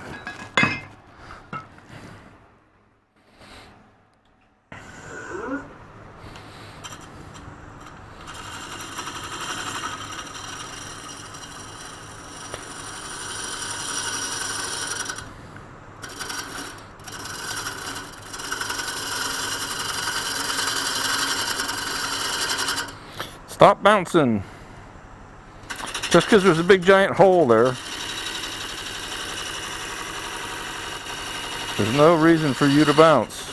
Stop bouncing. Just because there's a big giant hole there, there's no reason for you to bounce.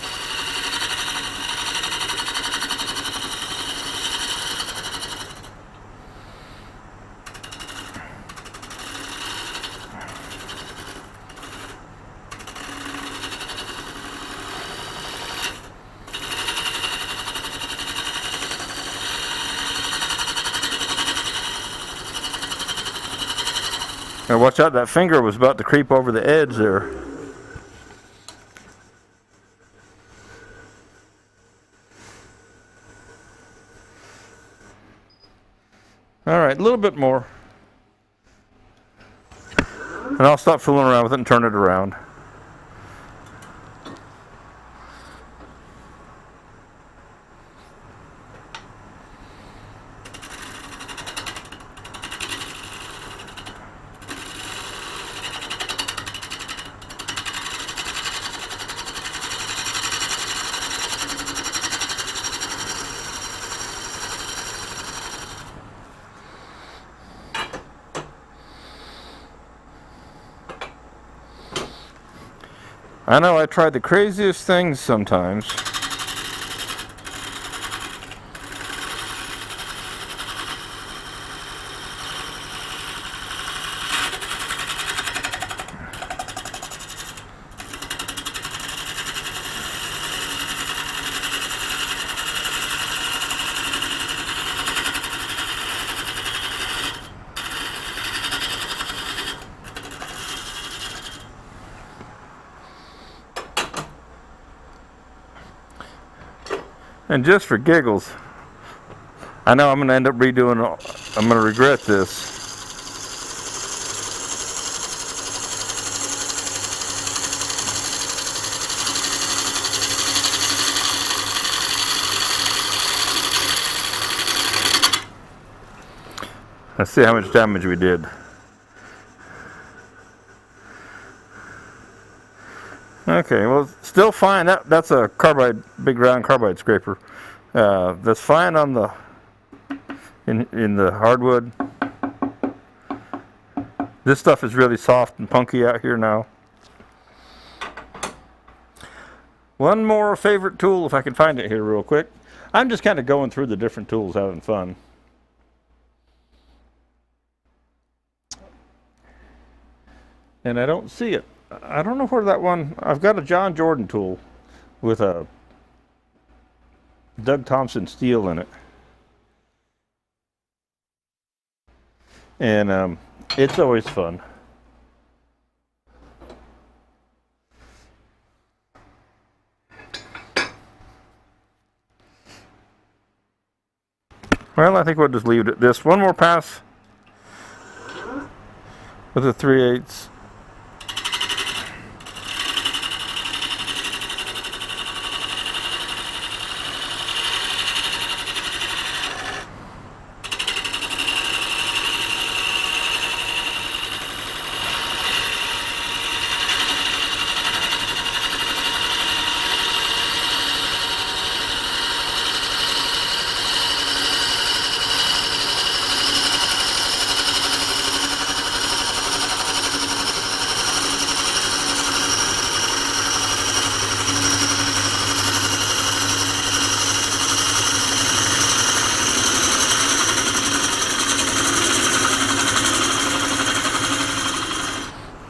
Now watch out, that finger was about to creep over the edge there. All right, a little bit more. And I'll stop fooling around with it and turn it around. I know I tried the craziest things sometimes. And just for giggles, I know I'm going to end up redoing, I'm going to regret this. Let's see how much damage we did. Okay, well, still fine. That's a carbide, big round carbide scraper. That's fine on the in the hardwood. This stuff is really soft and punky out here now. One more favorite tool, if I can find it here real quick. I'm just kind of going through the different tools, having fun. And I don't see it. I don't know where that one, I've got a John Jordan tool with a Doug Thompson steel in it. And it's always fun. Well, I think we'll just leave it at this. One more pass with a 3/8.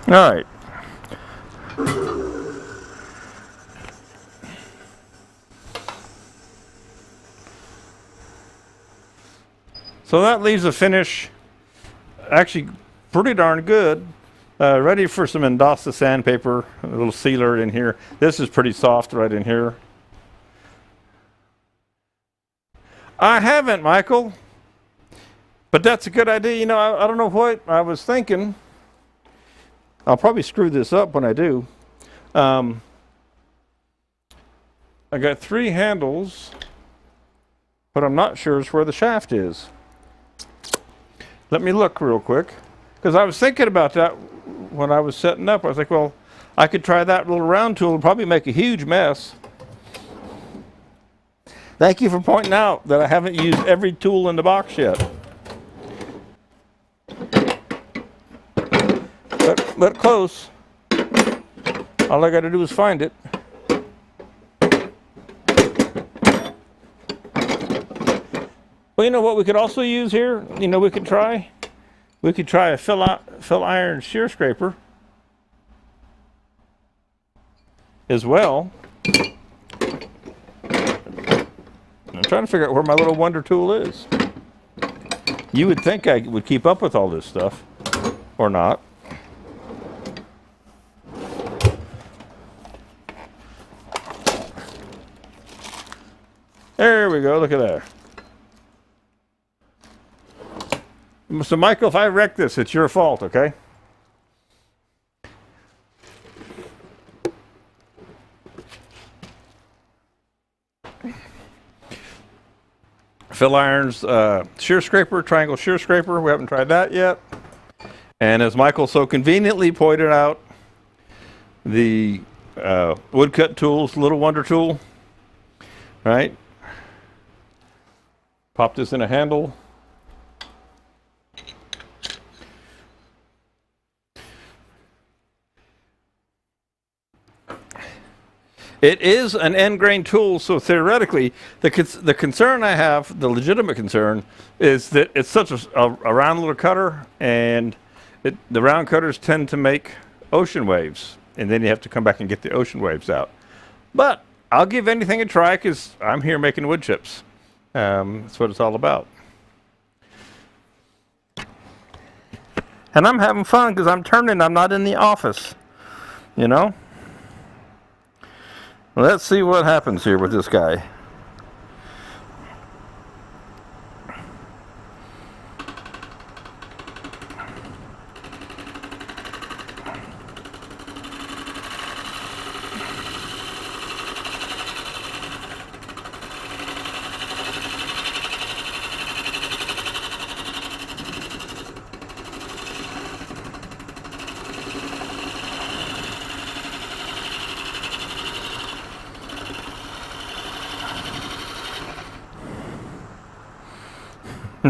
All right. So that leaves a finish actually pretty darn good. Ready for some Endosta sandpaper, a little sealer in here. This is pretty soft right in here. I haven't, Michael. But that's a good idea. You know, I don't know what I was thinking. I'll probably screw this up when I do. I got 3 handles, but I'm not sure where the shaft is. Let me look real quick, because I was thinking about that when I was setting up. I was like, well, I could try that little round tool and probably make a huge mess. Thank you for pointing out that I haven't used every tool in the box yet. But close. All I got to do is find it. Well, you know what we could also use here? You know, we could try a fill iron shear scraper as well. I'm trying to figure out where my little wonder tool is. You would think I would keep up with all this stuff, or not. There we go, look at that. So Michael, if I wreck this, it's your fault, okay? Fill irons, shear scraper, triangle shear scraper. We haven't tried that yet. And as Michael so conveniently pointed out, the woodcut tools, little wonder tool, right? Pop this in a handle. It is an end grain tool, so theoretically, the concern I have, the legitimate concern, is that it's such a round little cutter, and the round cutters tend to make ocean waves, and then you have to come back and get the ocean waves out. But I'll give anything a try, because I'm here making wood chips. That's what it's all about. And I'm having fun, because I'm turning, I'm not in the office, you know? Let's see what happens here with this guy.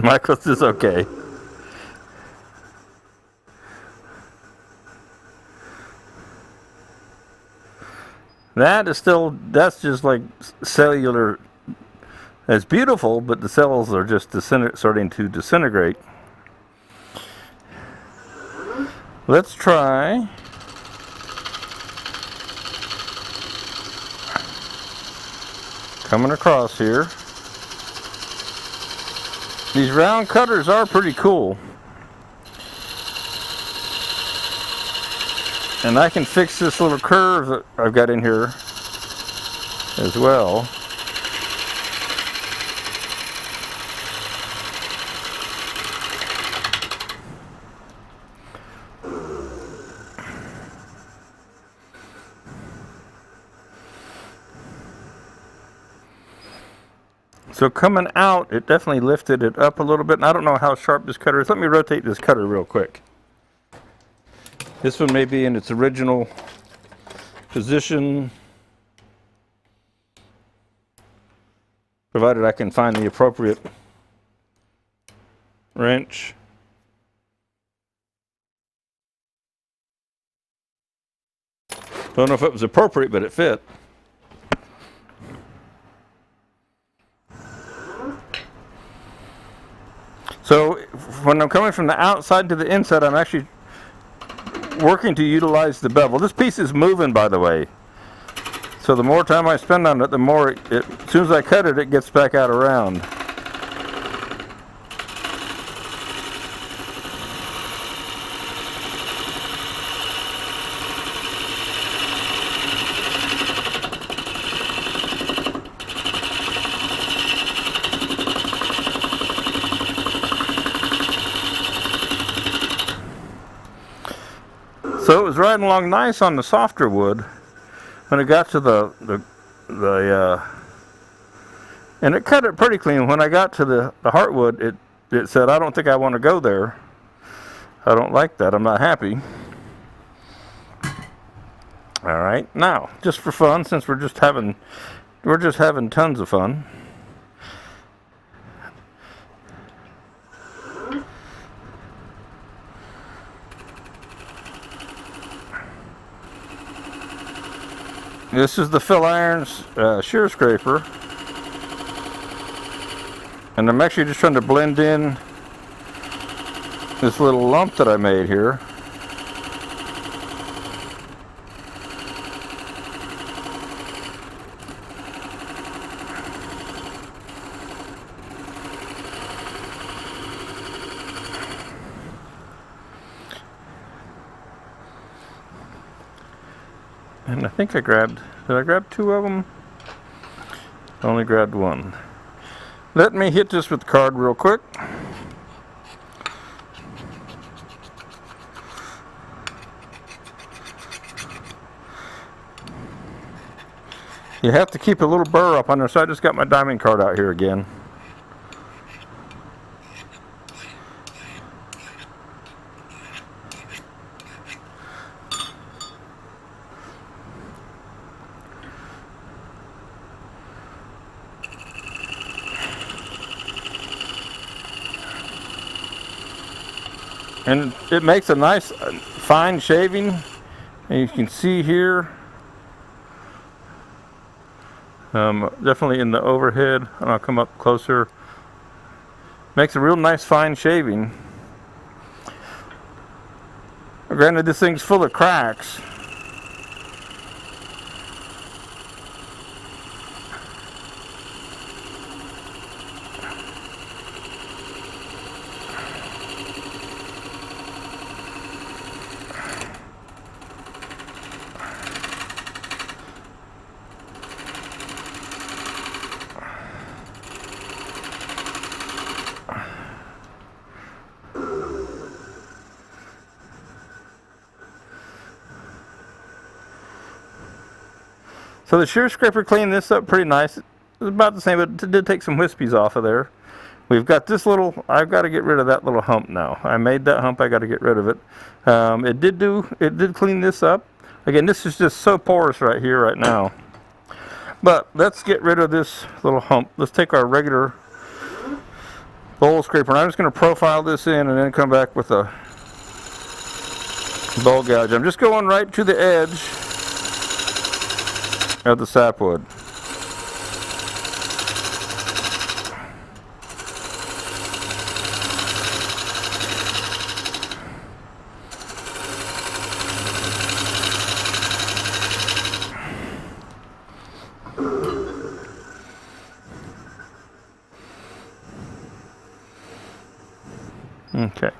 Michael's is okay. That's just like cellular. It's beautiful, but the cells are just starting to disintegrate. Let's try. Coming across here. These round cutters are pretty cool. And I can fix this little curve that I've got in here as well. So coming out, it definitely lifted it up a little bit. And I don't know how sharp this cutter is. Let me rotate this cutter real quick. This one may be in its original position, provided I can find the appropriate wrench. Don't know if it was appropriate, but it fit. So when I'm coming from the outside to the inside, I'm actually working to utilize the bevel. This piece is moving, by the way. So the more time I spend on it, the more as soon as I cut it, it gets back out around. So it was riding along nice on the softer wood. When it got to and it cut it pretty clean. When I got to the heartwood, it said, I don't think I want to go there. I don't like that. I'm not happy. All right, now, just for fun, since we're just having tons of fun. This is the Phil Irons shear scraper, and I'm actually just trying to blend in this little lump that I made here. And I think did I grab two of them? I only grabbed one. Let me hit this with the card real quick. You have to keep a little burr up on there, so I just got my diamond card out here again. And it makes a nice fine shaving, and you can see here, definitely in the overhead, and I'll come up closer. Makes a real nice fine shaving. Granted, this thing's full of cracks. So the shear scraper cleaned this up pretty nice. It was about the same, but it did take some wispies off of there. We've got this little, I've got to get rid of that little hump now. I made that hump, I got to get rid of it. It did clean this up. Again, this is just so porous right here, right now. But let's get rid of this little hump. Let's take our regular bowl scraper, and I'm just going to profile this in and then come back with a bowl gouge. I'm just going right to the edge of the sapwood. Okay.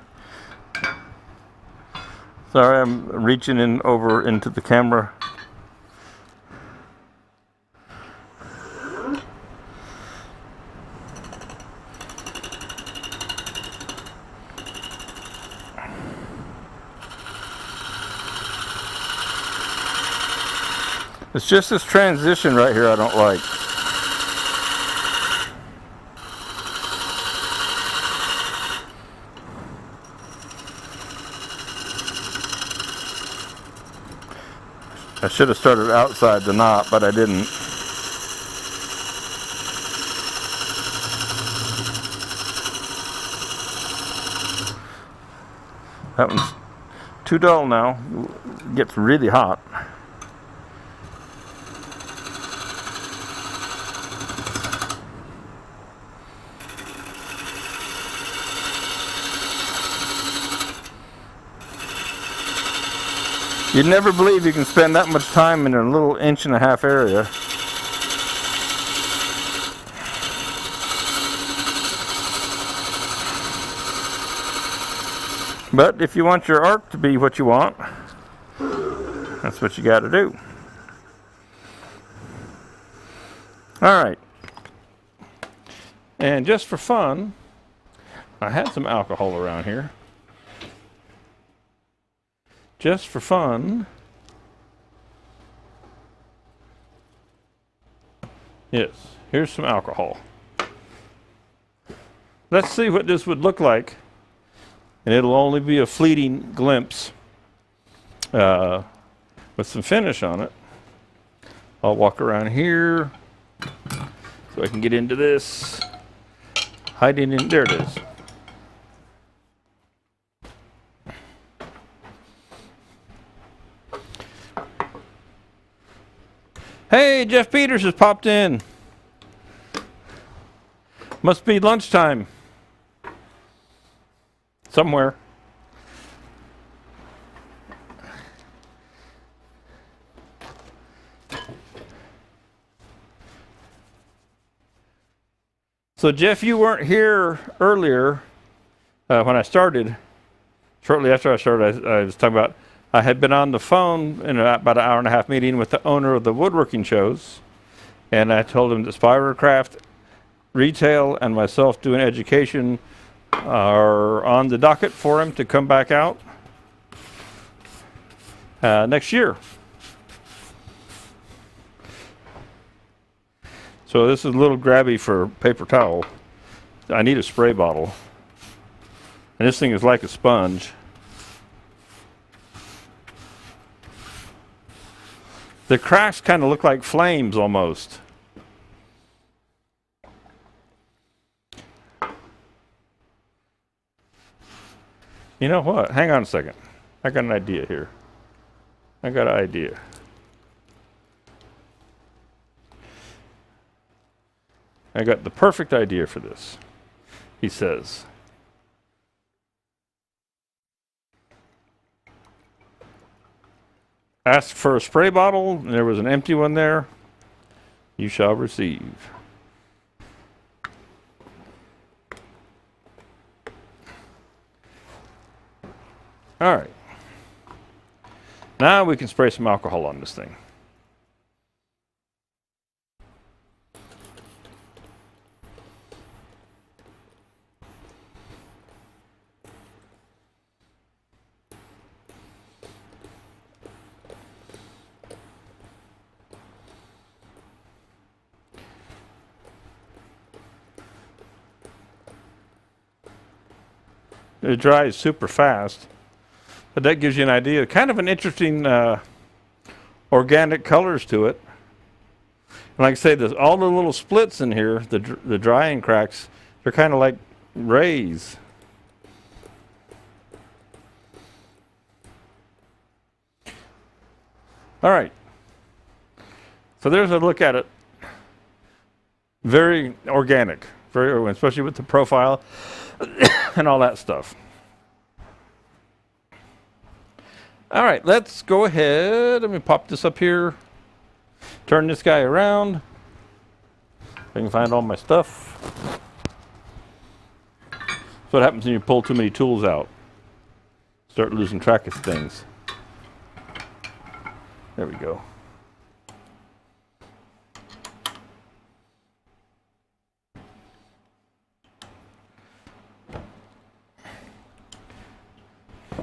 Sorry, I'm reaching in over into the camera. It's just this transition right here I don't like. I should have started outside the knot, but I didn't. That one's too dull now. It gets really hot. You'd never believe you can spend that much time in a little 1.5-inch area. But if you want your arc to be what you want, that's what you got to do. All right. And just for fun, I had some alcohol around here. Just for fun. Yes, here's some alcohol. Let's see what this would look like. And it'll only be a fleeting glimpse with some finish on it. I'll walk around here so I can get into this. Hiding in, there it is. Hey, Jeff Peters has popped in. Must be lunchtime. Somewhere. So Jeff, you weren't here earlier when I started. Shortly after I started, I was talking about I had been on the phone in about an 1.5-hour meeting with the owner of the woodworking shows, and I told him that Spiracraft, retail, and myself doing education are on the docket for him to come back out next year. So this is a little grabby for paper towel. I need a spray bottle. And this thing is like a sponge. The cracks kind of look like flames almost. You know what? Hang on a second. I got an idea here. I got an idea. I got the perfect idea for this, he says. Ask for a spray bottle, and there was an empty one there. You shall receive. All right. Now we can spray some alcohol on this thing. It dries super fast, but that gives you an idea. Kind of an interesting organic colors to it. And like I say, there's all the little splits in here, the drying cracks, they're kind of like rays. All right. So there's a look at it. Very organic, very, especially with the profile and all that stuff. All right, let's go ahead. Let me pop this up here. Turn this guy around. If I can find all my stuff. That's what happens when you pull too many tools out. Start losing track of things. There we go.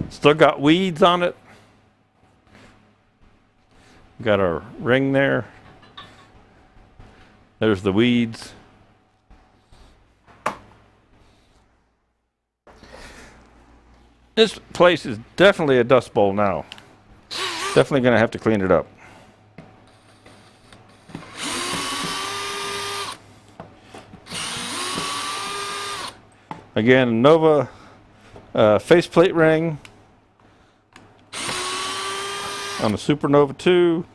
Still got weeds on it. Got our ring there. There's the weeds. This place is definitely a dust bowl now. Definitely going to have to clean it up. Again, Nova faceplate ring on the Supernova 2.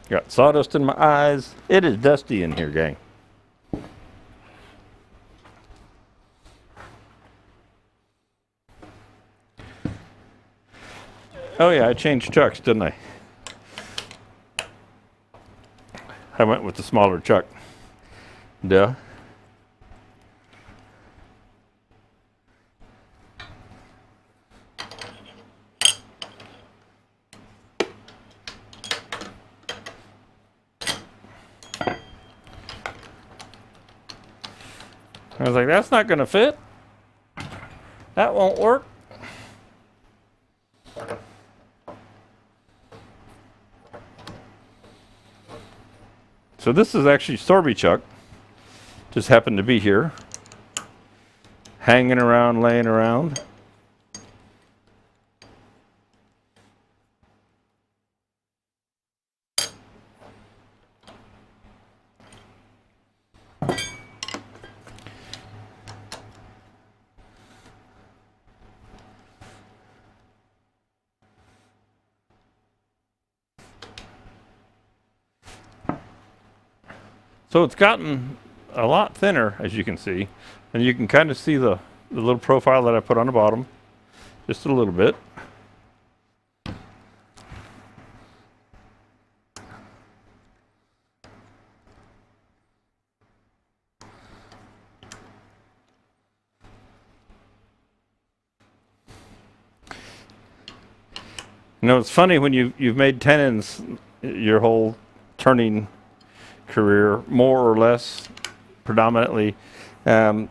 Got sawdust in my eyes. It is dusty in here, gang. Oh yeah, I changed chucks, didn't I? I went with the smaller chuck. Duh. I was like, that's not going to fit. That won't work. So this is actually Storby chuck. Just happened to be here. Hanging around, laying around. So it's gotten a lot thinner, as you can see, and you can kind of see the little profile that I put on the bottom, just a little bit. You know, it's funny when you've made tenons your whole turning career, more or less, predominantly. I'm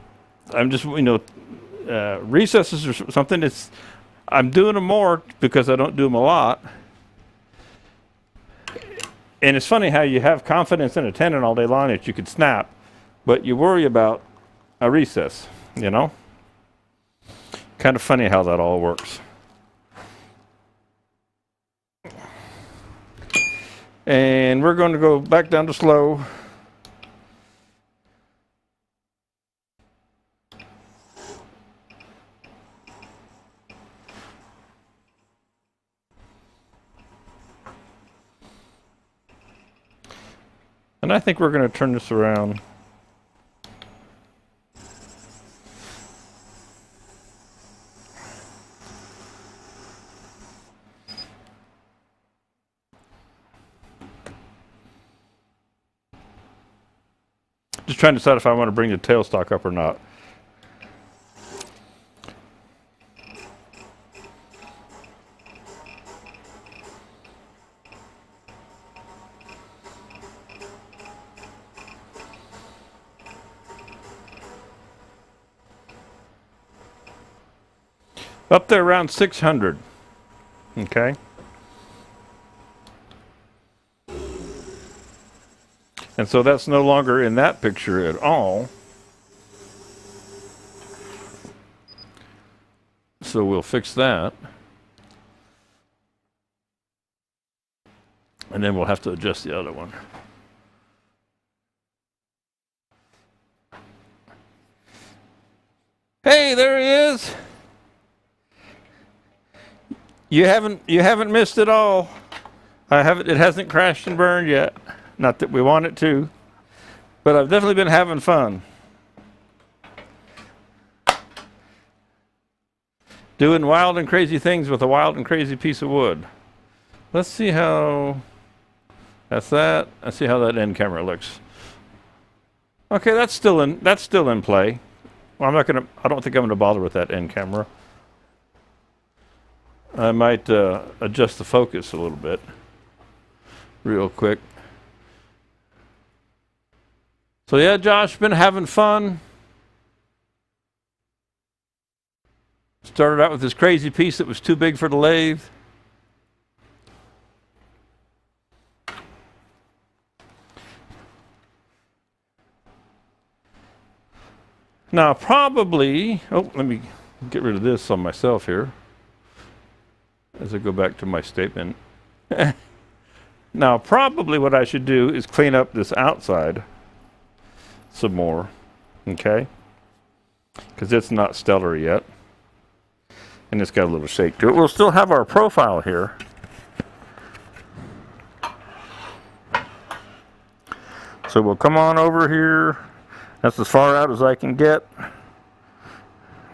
just, recesses or something. I'm doing them more because I don't do them a lot. And it's funny how you have confidence in a tenon all day long that you could snap, but you worry about a recess, you know? Kind of funny how that all works. And we're going to go back down to slow. And I think we're going to turn this around. Just trying to decide if I want to bring the tailstock up or not. Up there around 600. Okay. And so that's no longer in that picture at all. So we'll fix that. And then we'll have to adjust the other one. Hey, there he is. You haven't missed it all. It hasn't crashed and burned yet. Not that we want it to, but I've definitely been having fun. Doing wild and crazy things with a wild and crazy piece of wood. Let's see how, that's that. Let's see how that end camera looks. Okay, that's still in play. Well, I don't think I'm gonna bother with that end camera. I might adjust the focus a little bit real quick. So yeah, Josh, been having fun. Started out with this crazy piece that was too big for the lathe. Now probably, let me get rid of this on myself here as I go back to my statement. Now probably what I should do is clean up this outside some more, okay? Because it's not stellar yet. And it's got a little shake to it. We'll still have our profile here. So we'll come on over here. That's as far out as I can get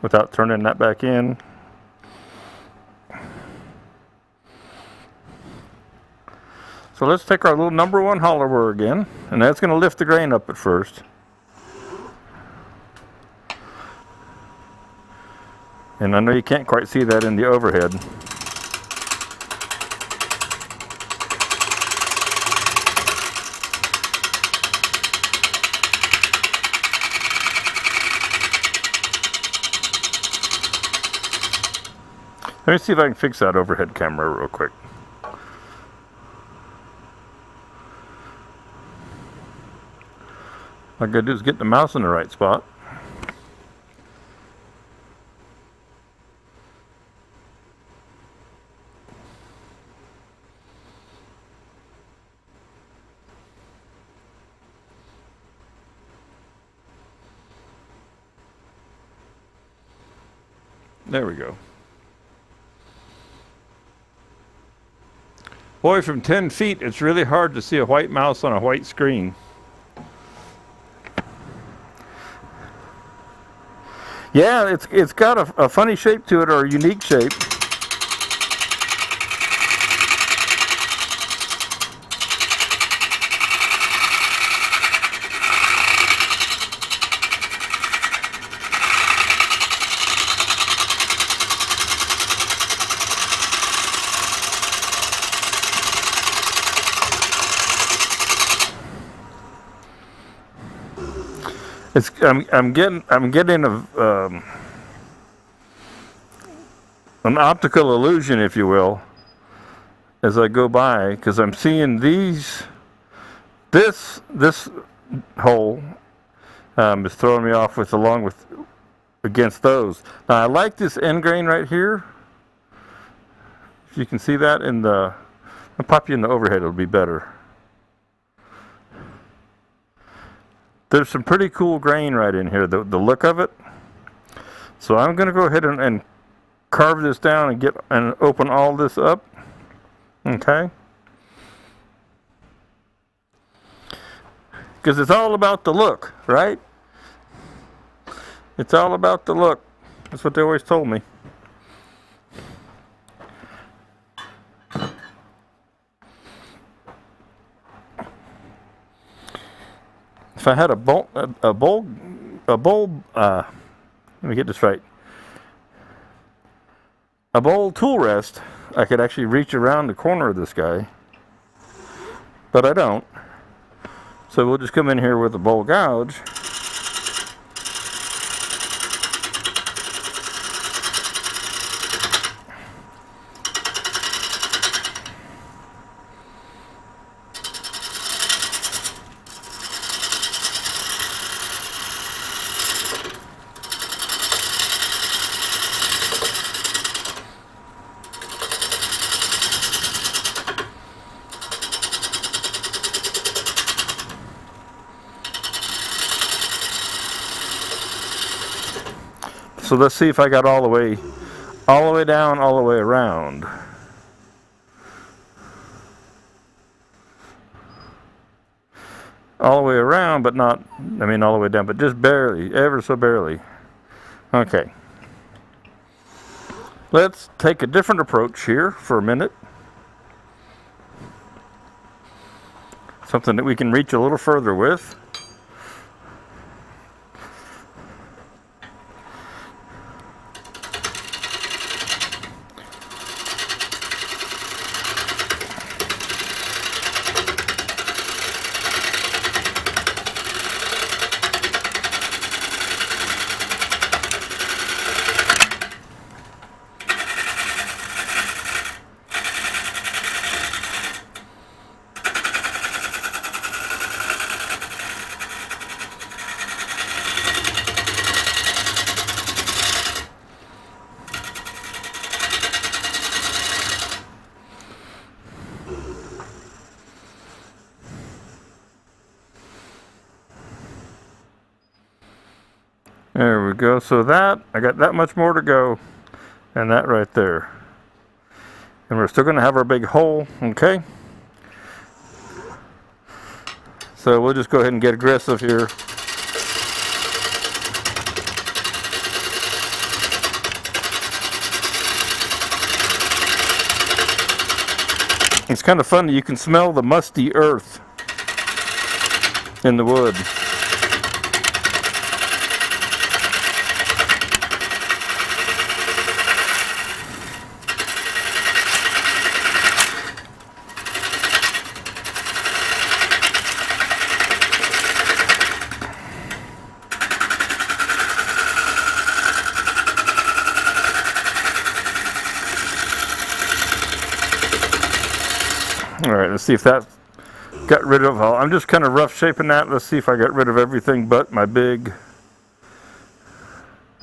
without turning that back in. So let's take our little number 1 hollower again, and that's going to lift the grain up at first. And I know you can't quite see that in the overhead. Let me see if I can fix that overhead camera real quick. All I gotta do is get the mouse in the right spot. There we go. Boy, from 10 feet, it's really hard to see a white mouse on a white screen. Yeah, it's got a funny shape to it, or a unique shape. I'm getting an optical illusion, if you will, as I go by, because I'm seeing this hole is throwing me off against those. Now I like this end grain right here. If you can see that I'll pop you in the overhead, it'll be better. There's some pretty cool grain right in here, the look of it. So I'm going to go ahead and carve this down and open all this up. Okay? Because it's all about the look, right? It's all about the look. That's what they always told me. If I had a bowl, let me get this right. A bowl tool rest, I could actually reach around the corner of this guy, but I don't. So we'll just come in here with a bowl gouge. So let's see if I got all the way down, all the way around. All the way around, but not, all the way down, but just barely, ever so barely. Okay. Let's take a different approach here for a minute. Something that we can reach a little further with. There we go. So I got that much more to go, and that right there. And we're still going to have our big hole, okay? So we'll just go ahead and get aggressive here. It's kind of funny, you can smell the musty earth in the wood. Alright, let's see if that got rid of all. I'm just kind of rough shaping that. Let's see if I got rid of everything but my big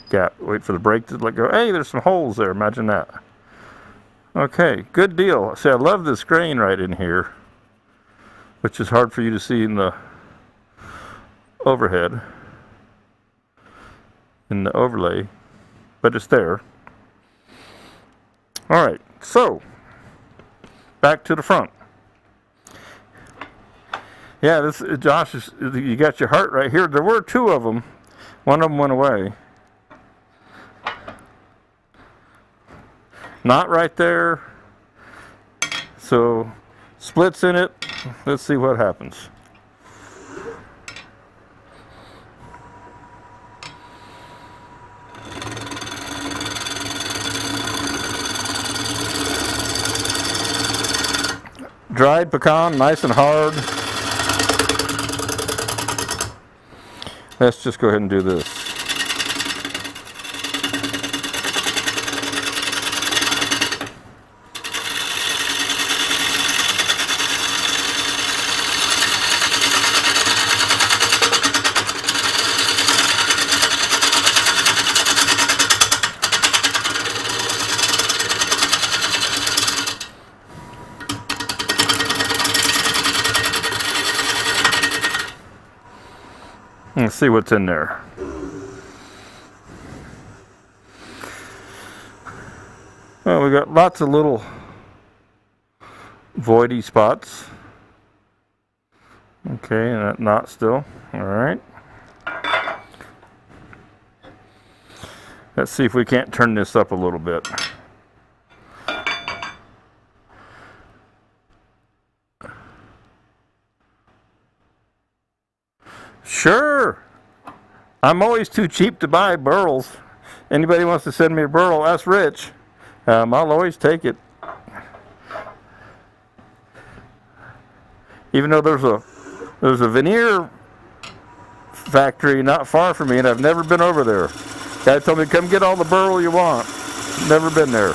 gap. Wait for the brake to let go. Hey, there's some holes there. Imagine that. Okay, good deal. See, I love this grain right in here, which is hard for you to see in the overhead, in the overlay, but it's there. Alright, so back to the front. Yeah, this Josh, you got your heart right here. There were two of them. One of them went away. Not right there. So, splits in it. Let's see what happens. Dried pecan, nice and hard. Let's just go ahead and do this. Let's see what's in there. Well, we got lots of little voidy spots. Okay, and that knot still. All right. Let's see if we can't turn this up a little bit. Sure. I'm always too cheap to buy burls. Anybody wants to send me a burl, that's rich. I'll always take it. Even though there's a veneer factory not far from me, and I've never been over there. Guy told me, come get all the burl you want. Never been there.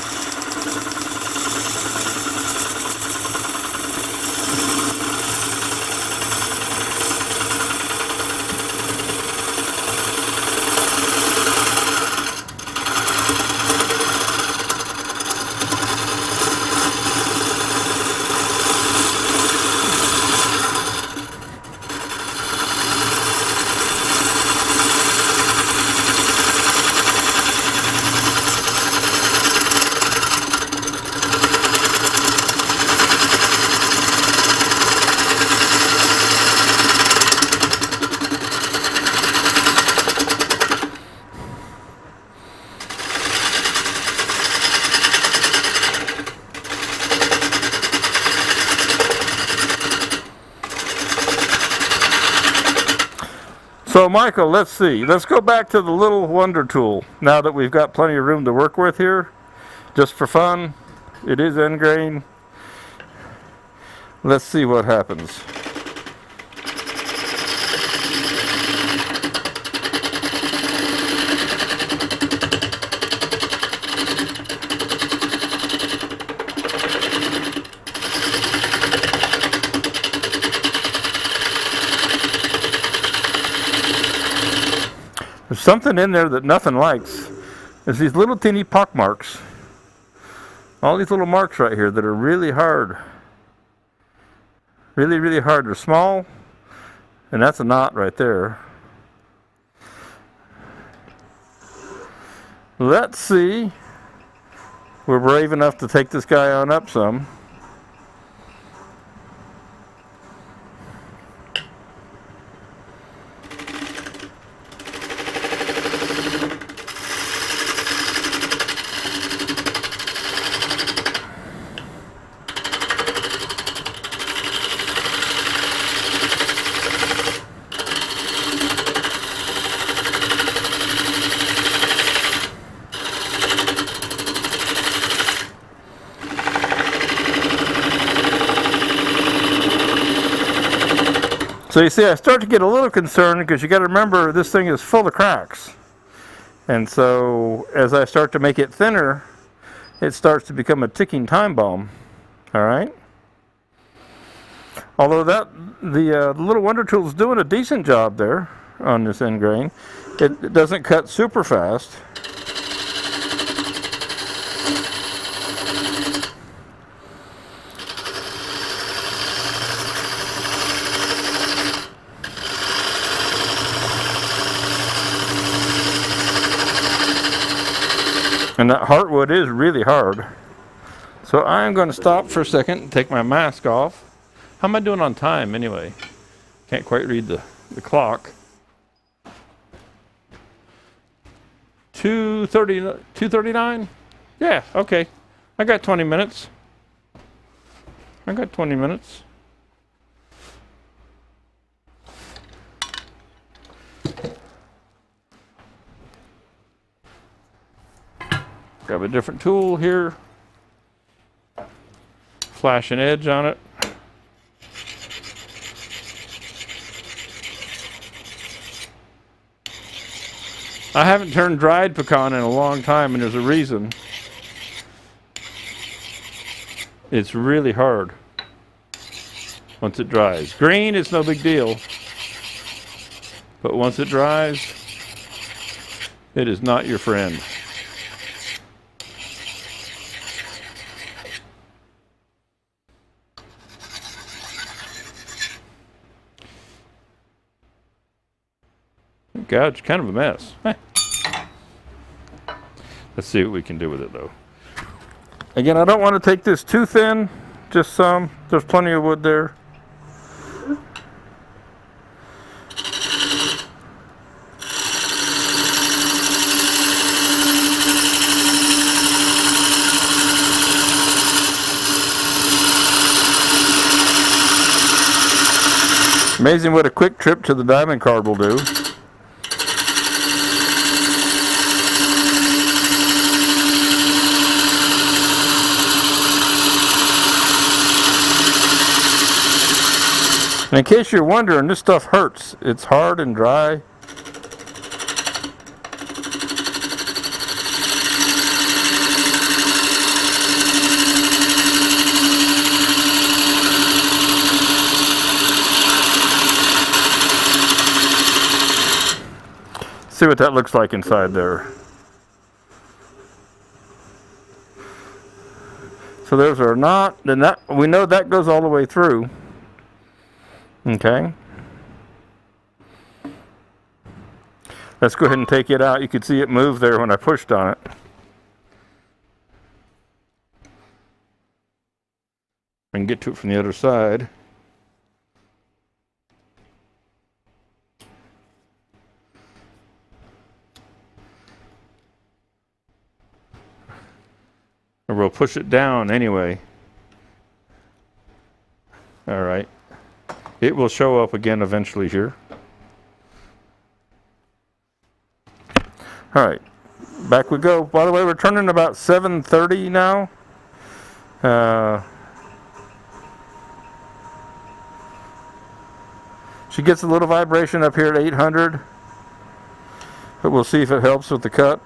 So Michael, let's see. Let's go back to the little wonder tool now that we've got plenty of room to work with here. Just for fun. It is end grain. Let's see what happens. There's something in there that nothing likes. There's these little teeny pock marks. All these little marks right here that are really hard. Really, really hard. They're small, and that's a knot right there. Let's see. We're brave enough to take this guy on up some. So you see, I start to get a little concerned because you got to remember this thing is full of cracks. And so as I start to make it thinner, it starts to become a ticking time bomb. All right. Although the little Wonder Tool is doing a decent job there on this end grain, it doesn't cut super fast. And that heartwood is really hard. So I'm going to stop for a second and take my mask off. How am I doing on time anyway? Can't quite read the clock. 2:39? Yeah, okay. I got 20 minutes. Grab a different tool here. Flash an edge on it. I haven't turned dried pecan in a long time, and there's a reason. It's really hard once it dries. Green is no big deal, but once it dries, it is not your friend. God, it's kind of a mess. Let's see what we can do with it, though. Again, I don't want to take this too thin, just some. There's plenty of wood there. Amazing what a quick trip to the diamond card will do. And in case you're wondering, this stuff hurts. It's hard and dry. See what that looks like inside there. So those are not, then that, we know that goes all the way through. Okay. Let's go ahead and take it out. You could see it move there when I pushed on it. I can get to it from the other side. Or we'll push it down anyway. All right. It will show up again eventually here. All right, back we go. By the way, we're turning about 7:30 now. She gets a little vibration up here at 800, but we'll see if it helps with the cut.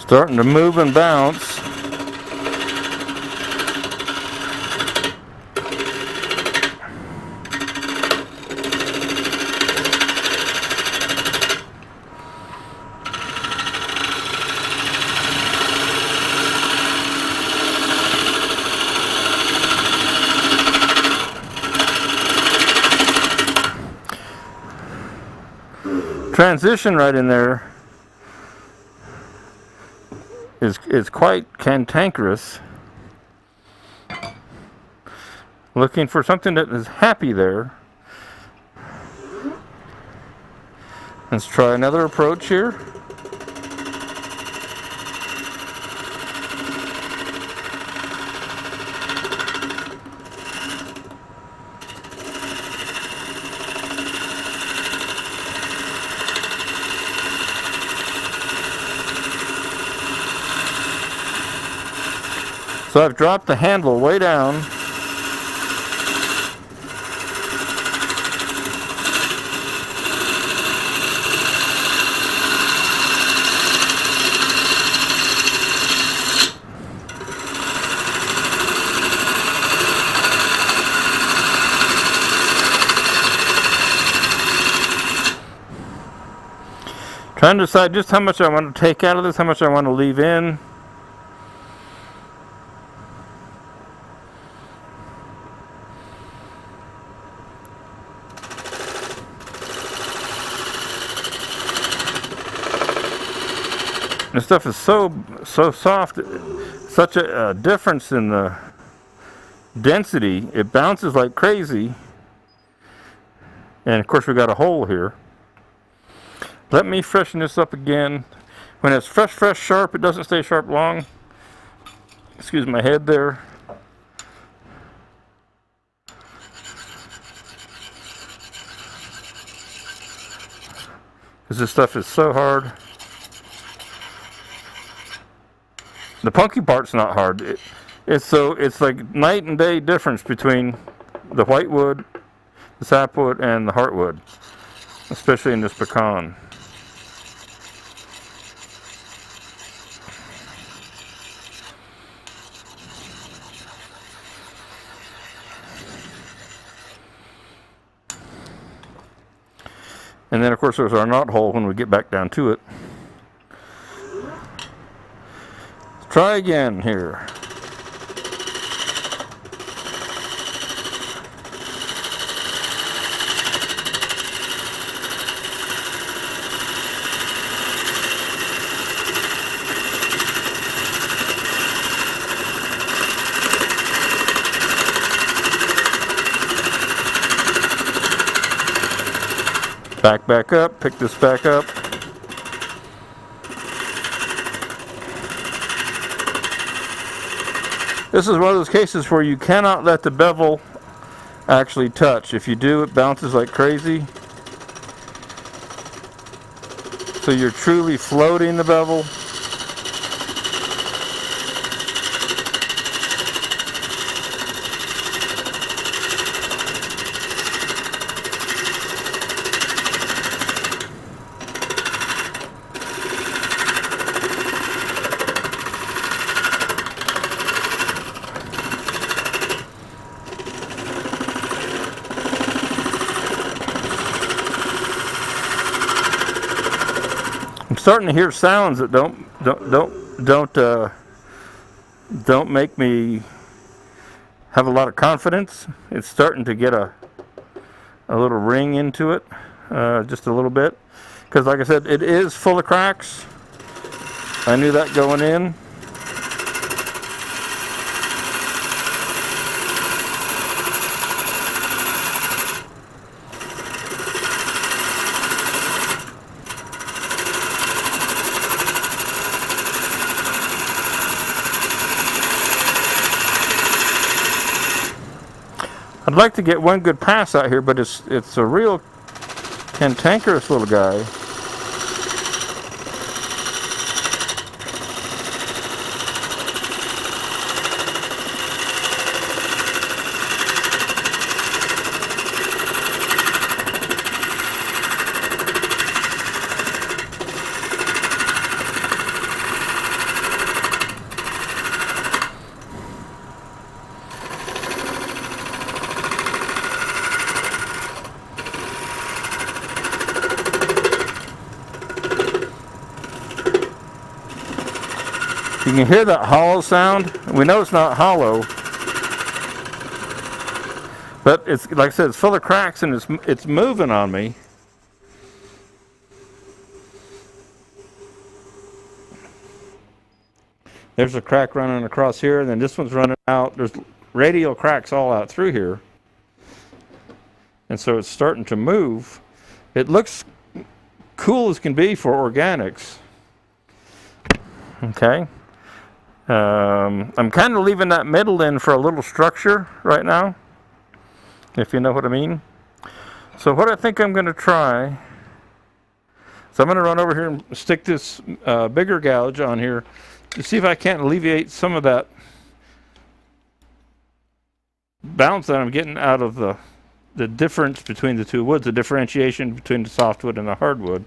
Starting to move and bounce. transition right in there is quite cantankerous. Looking for something that is happy there. Let's try another approach here. So I've dropped the handle way down. Trying to decide just how much I want to take out of this, how much I want to leave in. This stuff is so soft, such a difference in the density. It bounces like crazy. And of course we got a hole here. Let me freshen this up again. When it's fresh, sharp, it doesn't stay sharp long. Excuse my head there. Because this stuff is so hard. The punky part's not hard. It's like night and day difference between the whitewood, the sapwood, and the heartwood, especially in this pecan. And then of course there's our knot hole when we get back down to it. Let's try again here. Back up, pick this back up. This is one of those cases where you cannot let the bevel actually touch. If you do, it bounces like crazy. So you're truly floating the bevel. Starting to hear sounds that don't make me have a lot of confidence. It's starting to get a little ring into it, just a little bit, because like I said, it is full of cracks. I knew that going in. I'd like to get one good pass out here, but it's a real cantankerous little guy. You can hear that hollow sound. We know it's not hollow, but it's like I said, it's full of cracks and it's moving on me. There's a crack running across here, and then this one's running out. There's radial cracks all out through here. And so it's starting to move. It looks cool as can be for organics. Okay. I'm kind of leaving that middle in for a little structure right now, if you know what I mean. So what I think I'm going to try, so I'm going to run over here and stick this bigger gouge on here to see if I can't alleviate some of that bounce that I'm getting out of the difference between the two woods, the differentiation between the softwood and the hardwood.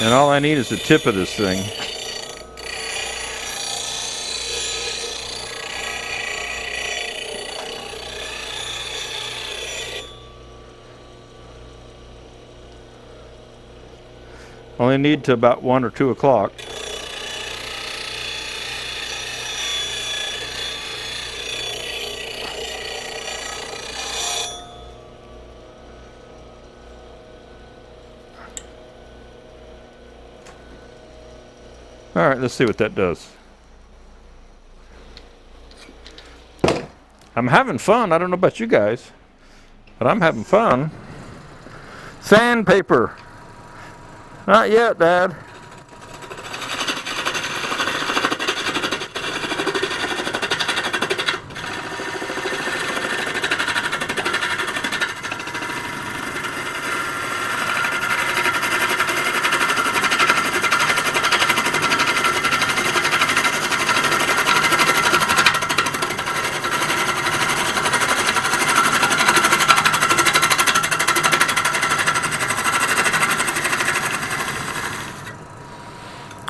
And all I need is the tip of this thing. Only need to about 1 or 2 o'clock. All right, let's see what that does. I'm having fun. I don't know about you guys, but I'm having fun. Sandpaper. Not yet, Dad.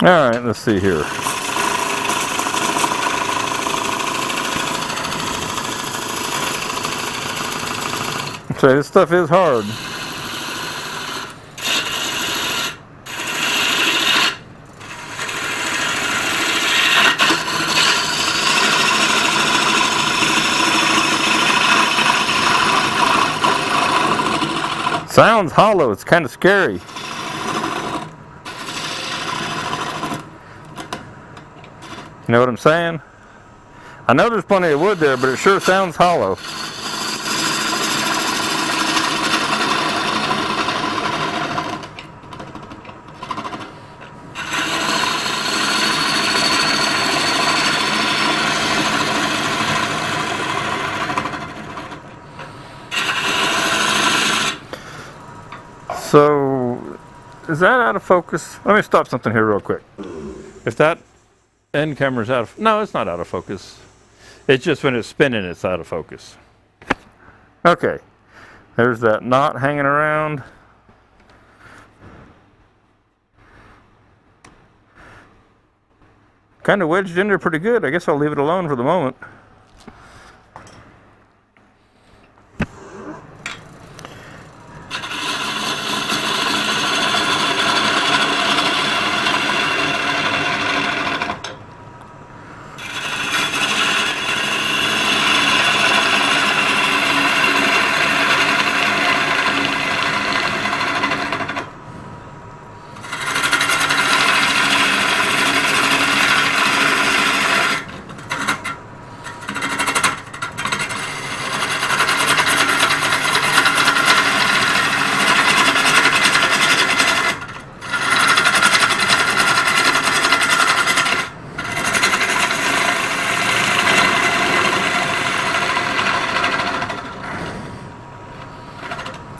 All right, let's see here. So this stuff is hard. Sounds hollow. It's kind of scary. You know what I'm saying? I know there's plenty of wood there, but it sure sounds hollow. So, is that out of focus? Let me stop something here real quick. If that end camera's out of, no, it's not out of focus. It's just when it's spinning, it's out of focus. Okay, there's that knot hanging around. Kind of wedged in there pretty good. I guess I'll leave it alone for the moment.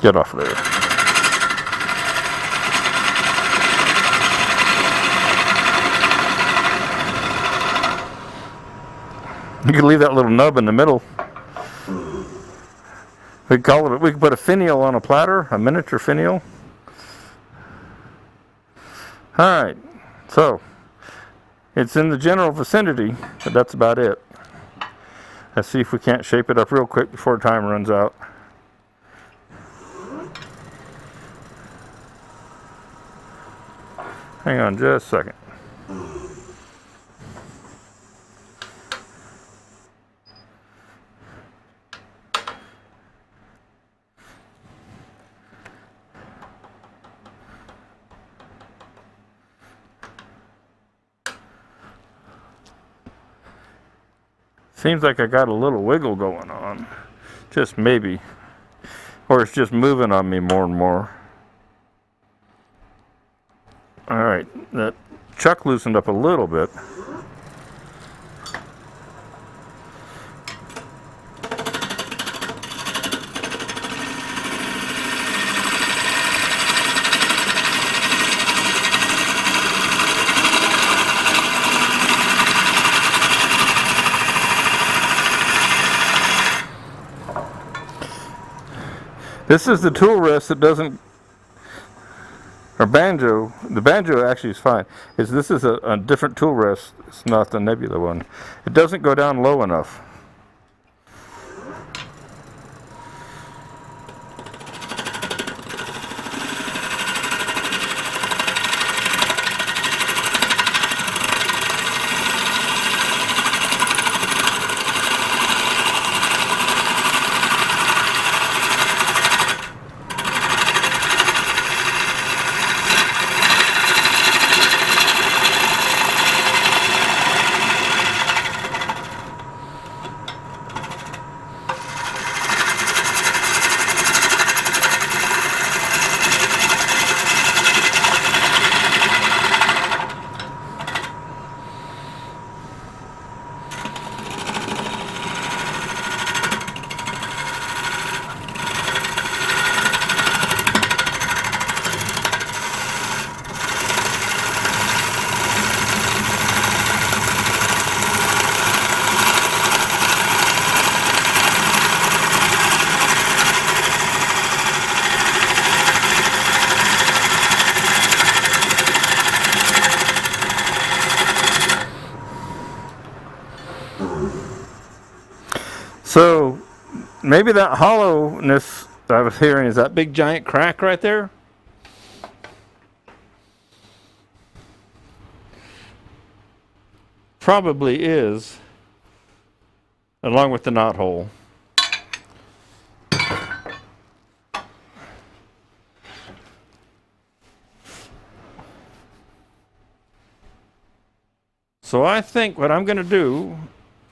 Get off there. You could leave that little nub in the middle. We could call it. We could put a finial on a platter, a miniature finial. All right, so it's in the general vicinity, but that's about it. Let's see if we can't shape it up real quick before time runs out. Hang on just a second. Seems like I got a little wiggle going on. Just maybe. Or it's just moving on me more and more. Alright, that chuck loosened up a little bit. This is the tool rest that doesn't, or banjo, the banjo actually is fine. This is a different tool rest, it's not the Nebula one. It doesn't go down low enough. So maybe that hollowness I was hearing is that big giant crack right there. Probably is, along with the knot hole. So I think what I'm going to do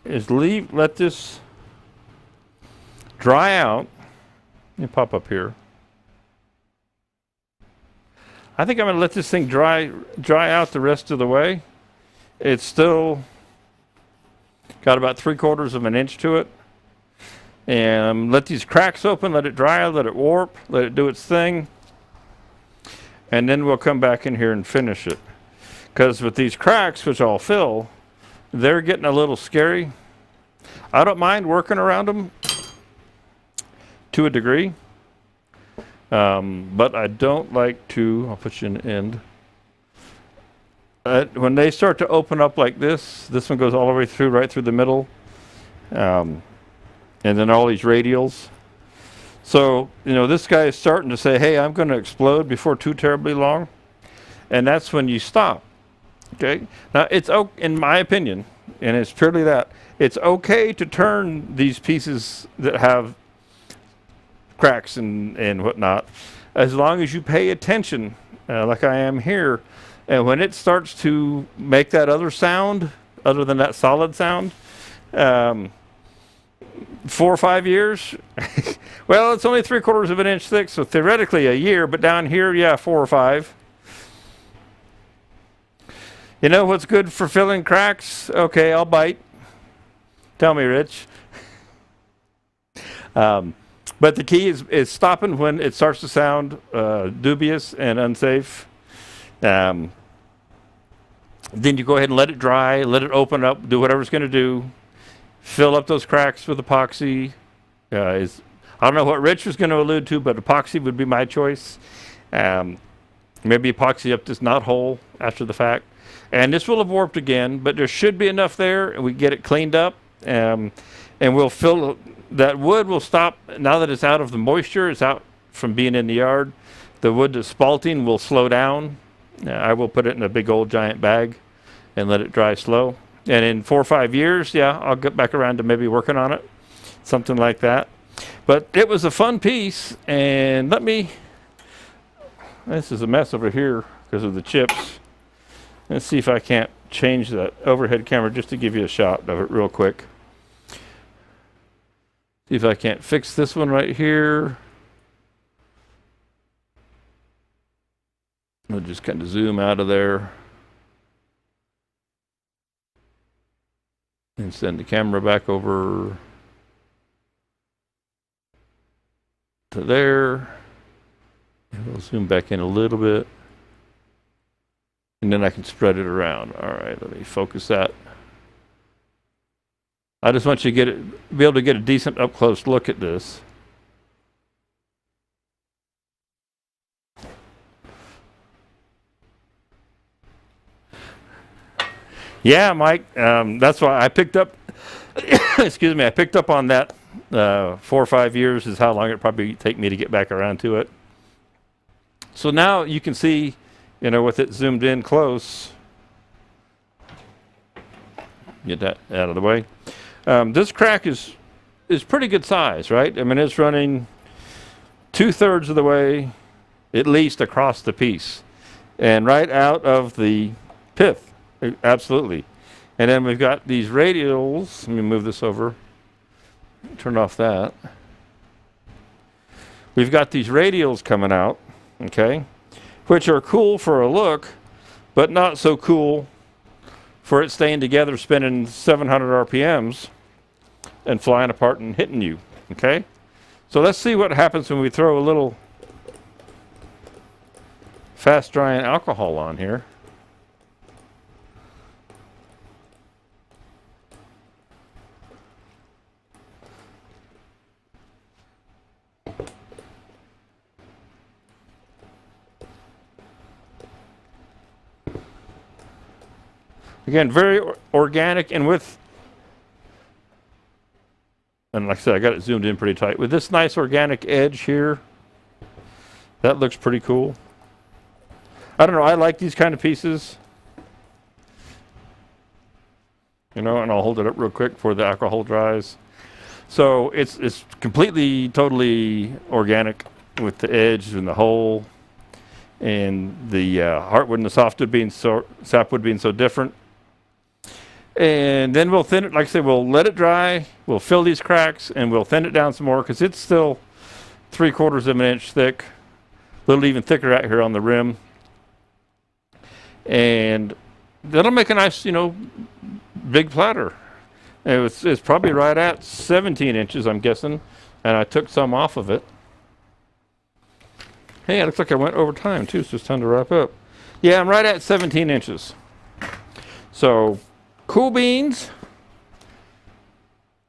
is let this dry out. Let me pop up here. I think I'm going to let this thing dry out the rest of the way. It's still got about 3/4 of an inch to it. And let these cracks open, let it dry, let it warp, let it do its thing. And then we'll come back in here and finish it. Because with these cracks, which I'll fill, they're getting a little scary. I don't mind working around them to a degree, but I don't like to, I'll put you in the end. When they start to open up like this one goes all the way through, right through the middle, and then all these radials. So, you know, this guy is starting to say, hey, I'm going to explode before too terribly long, and that's when you stop. Okay? Now, it's in my opinion, and it's purely that, it's okay to turn these pieces that have cracks and whatnot, as long as you pay attention, like I am here. And when it starts to make that other sound, other than that solid sound, 4 or 5 years, well, it's only 3/4 of an inch thick, so theoretically a year, but down here, yeah, 4 or 5. You know what's good for filling cracks? Okay, I'll bite. Tell me, Rich. But the key is stopping when it starts to sound dubious and unsafe. Then you go ahead and let it dry, let it open up, do whatever it's going to do. Fill up those cracks with epoxy. I don't know what Rich was going to allude to, but epoxy would be my choice. Maybe epoxy up this knot hole after the fact. And this will have warped again, but there should be enough there, and we get it cleaned up. And we'll fill, that wood will stop, now that it's out of the moisture, it's out from being in the yard. The wood that's spalting will slow down. I will put it in a big old giant bag and let it dry slow. And in 4 or 5 years, yeah, I'll get back around to maybe working on it, something like that. But it was a fun piece, and this is a mess over here because of the chips. Let's see if I can't change that overhead camera just to give you a shot of it real quick. See if I can't fix this one right here. I'll just kind of zoom out of there. And send the camera back over to there. And we'll zoom back in a little bit. And then I can spread it around. All right, let me focus that. I just want you to be able to get a decent up close look at this. Yeah, Mike, that's why I picked up, excuse me, I picked up on that 4 or 5 years is how long it probably take me to get back around to it. So now you can see, with it zoomed in close, get that out of the way. This crack is pretty good size, right? I mean, it's running 2/3 of the way, at least, across the piece. And right out of the pith. Absolutely. And then we've got these radials. Let me move this over. Turn off that. We've got these radials coming out, okay, which are cool for a look, but not so cool for it staying together, spinning 700 RPMs and flying apart and hitting you, okay? So let's see what happens when we throw a little fast drying alcohol on here. Again, very organic, and like I said, I got it zoomed in pretty tight. With this nice organic edge here, that looks pretty cool. I don't know, I like these kind of pieces. And I'll hold it up real quick before the alcohol dries. So it's completely, totally organic with the edge and the hole and the hardwood and the sapwood being so different. And then we'll thin it, like I said, we'll let it dry, we'll fill these cracks, and we'll thin it down some more because it's still 3/4 of an inch thick, a little even thicker out here on the rim. And that'll make a nice, big platter. And it's probably right at 17 inches, I'm guessing, and I took some off of it. Hey, it looks like I went over time too, so it's time to wrap up. Yeah, I'm right at 17 inches. So, cool beans.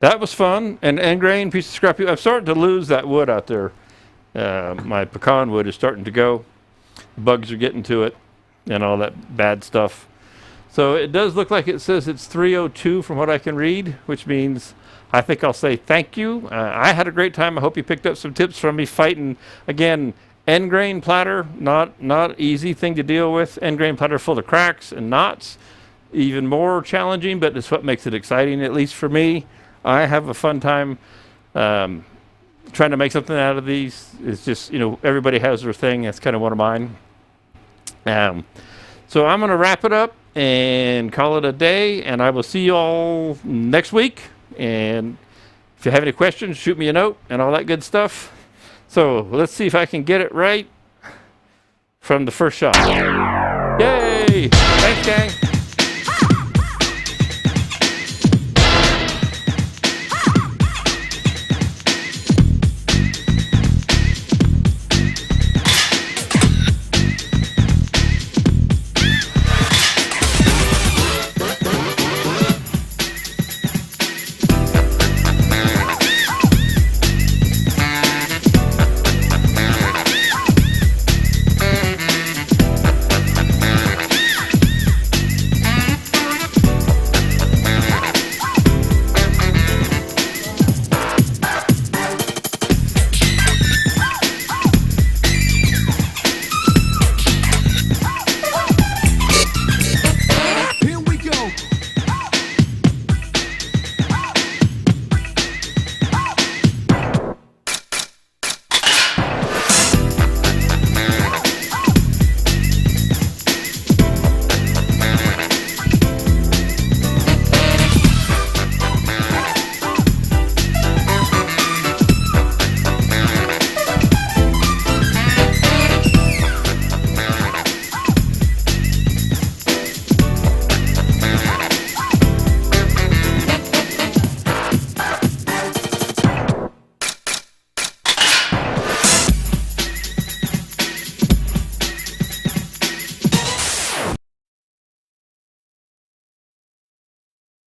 That was fun. And end grain, piece of scrappy. I'm starting to lose that wood out there. My pecan wood is starting to go. Bugs are getting to it and all that bad stuff. So it does look like it says it's 302 from what I can read, which means I think I'll say thank you. I had a great time. I hope you picked up some tips from me fighting. Again, end grain platter, not easy thing to deal with. End grain platter full of cracks and knots. Even more challenging, but it's what makes it exciting, at least for me. I have a fun time trying to make something out of these. It's just, everybody has their thing. That's kind of one of mine. So I'm going to wrap it up and call it a day, and I will see you all next week. And if you have any questions, shoot me a note and all that good stuff. So let's see if I can get it right from the first shot. Yay! Thanks, gang.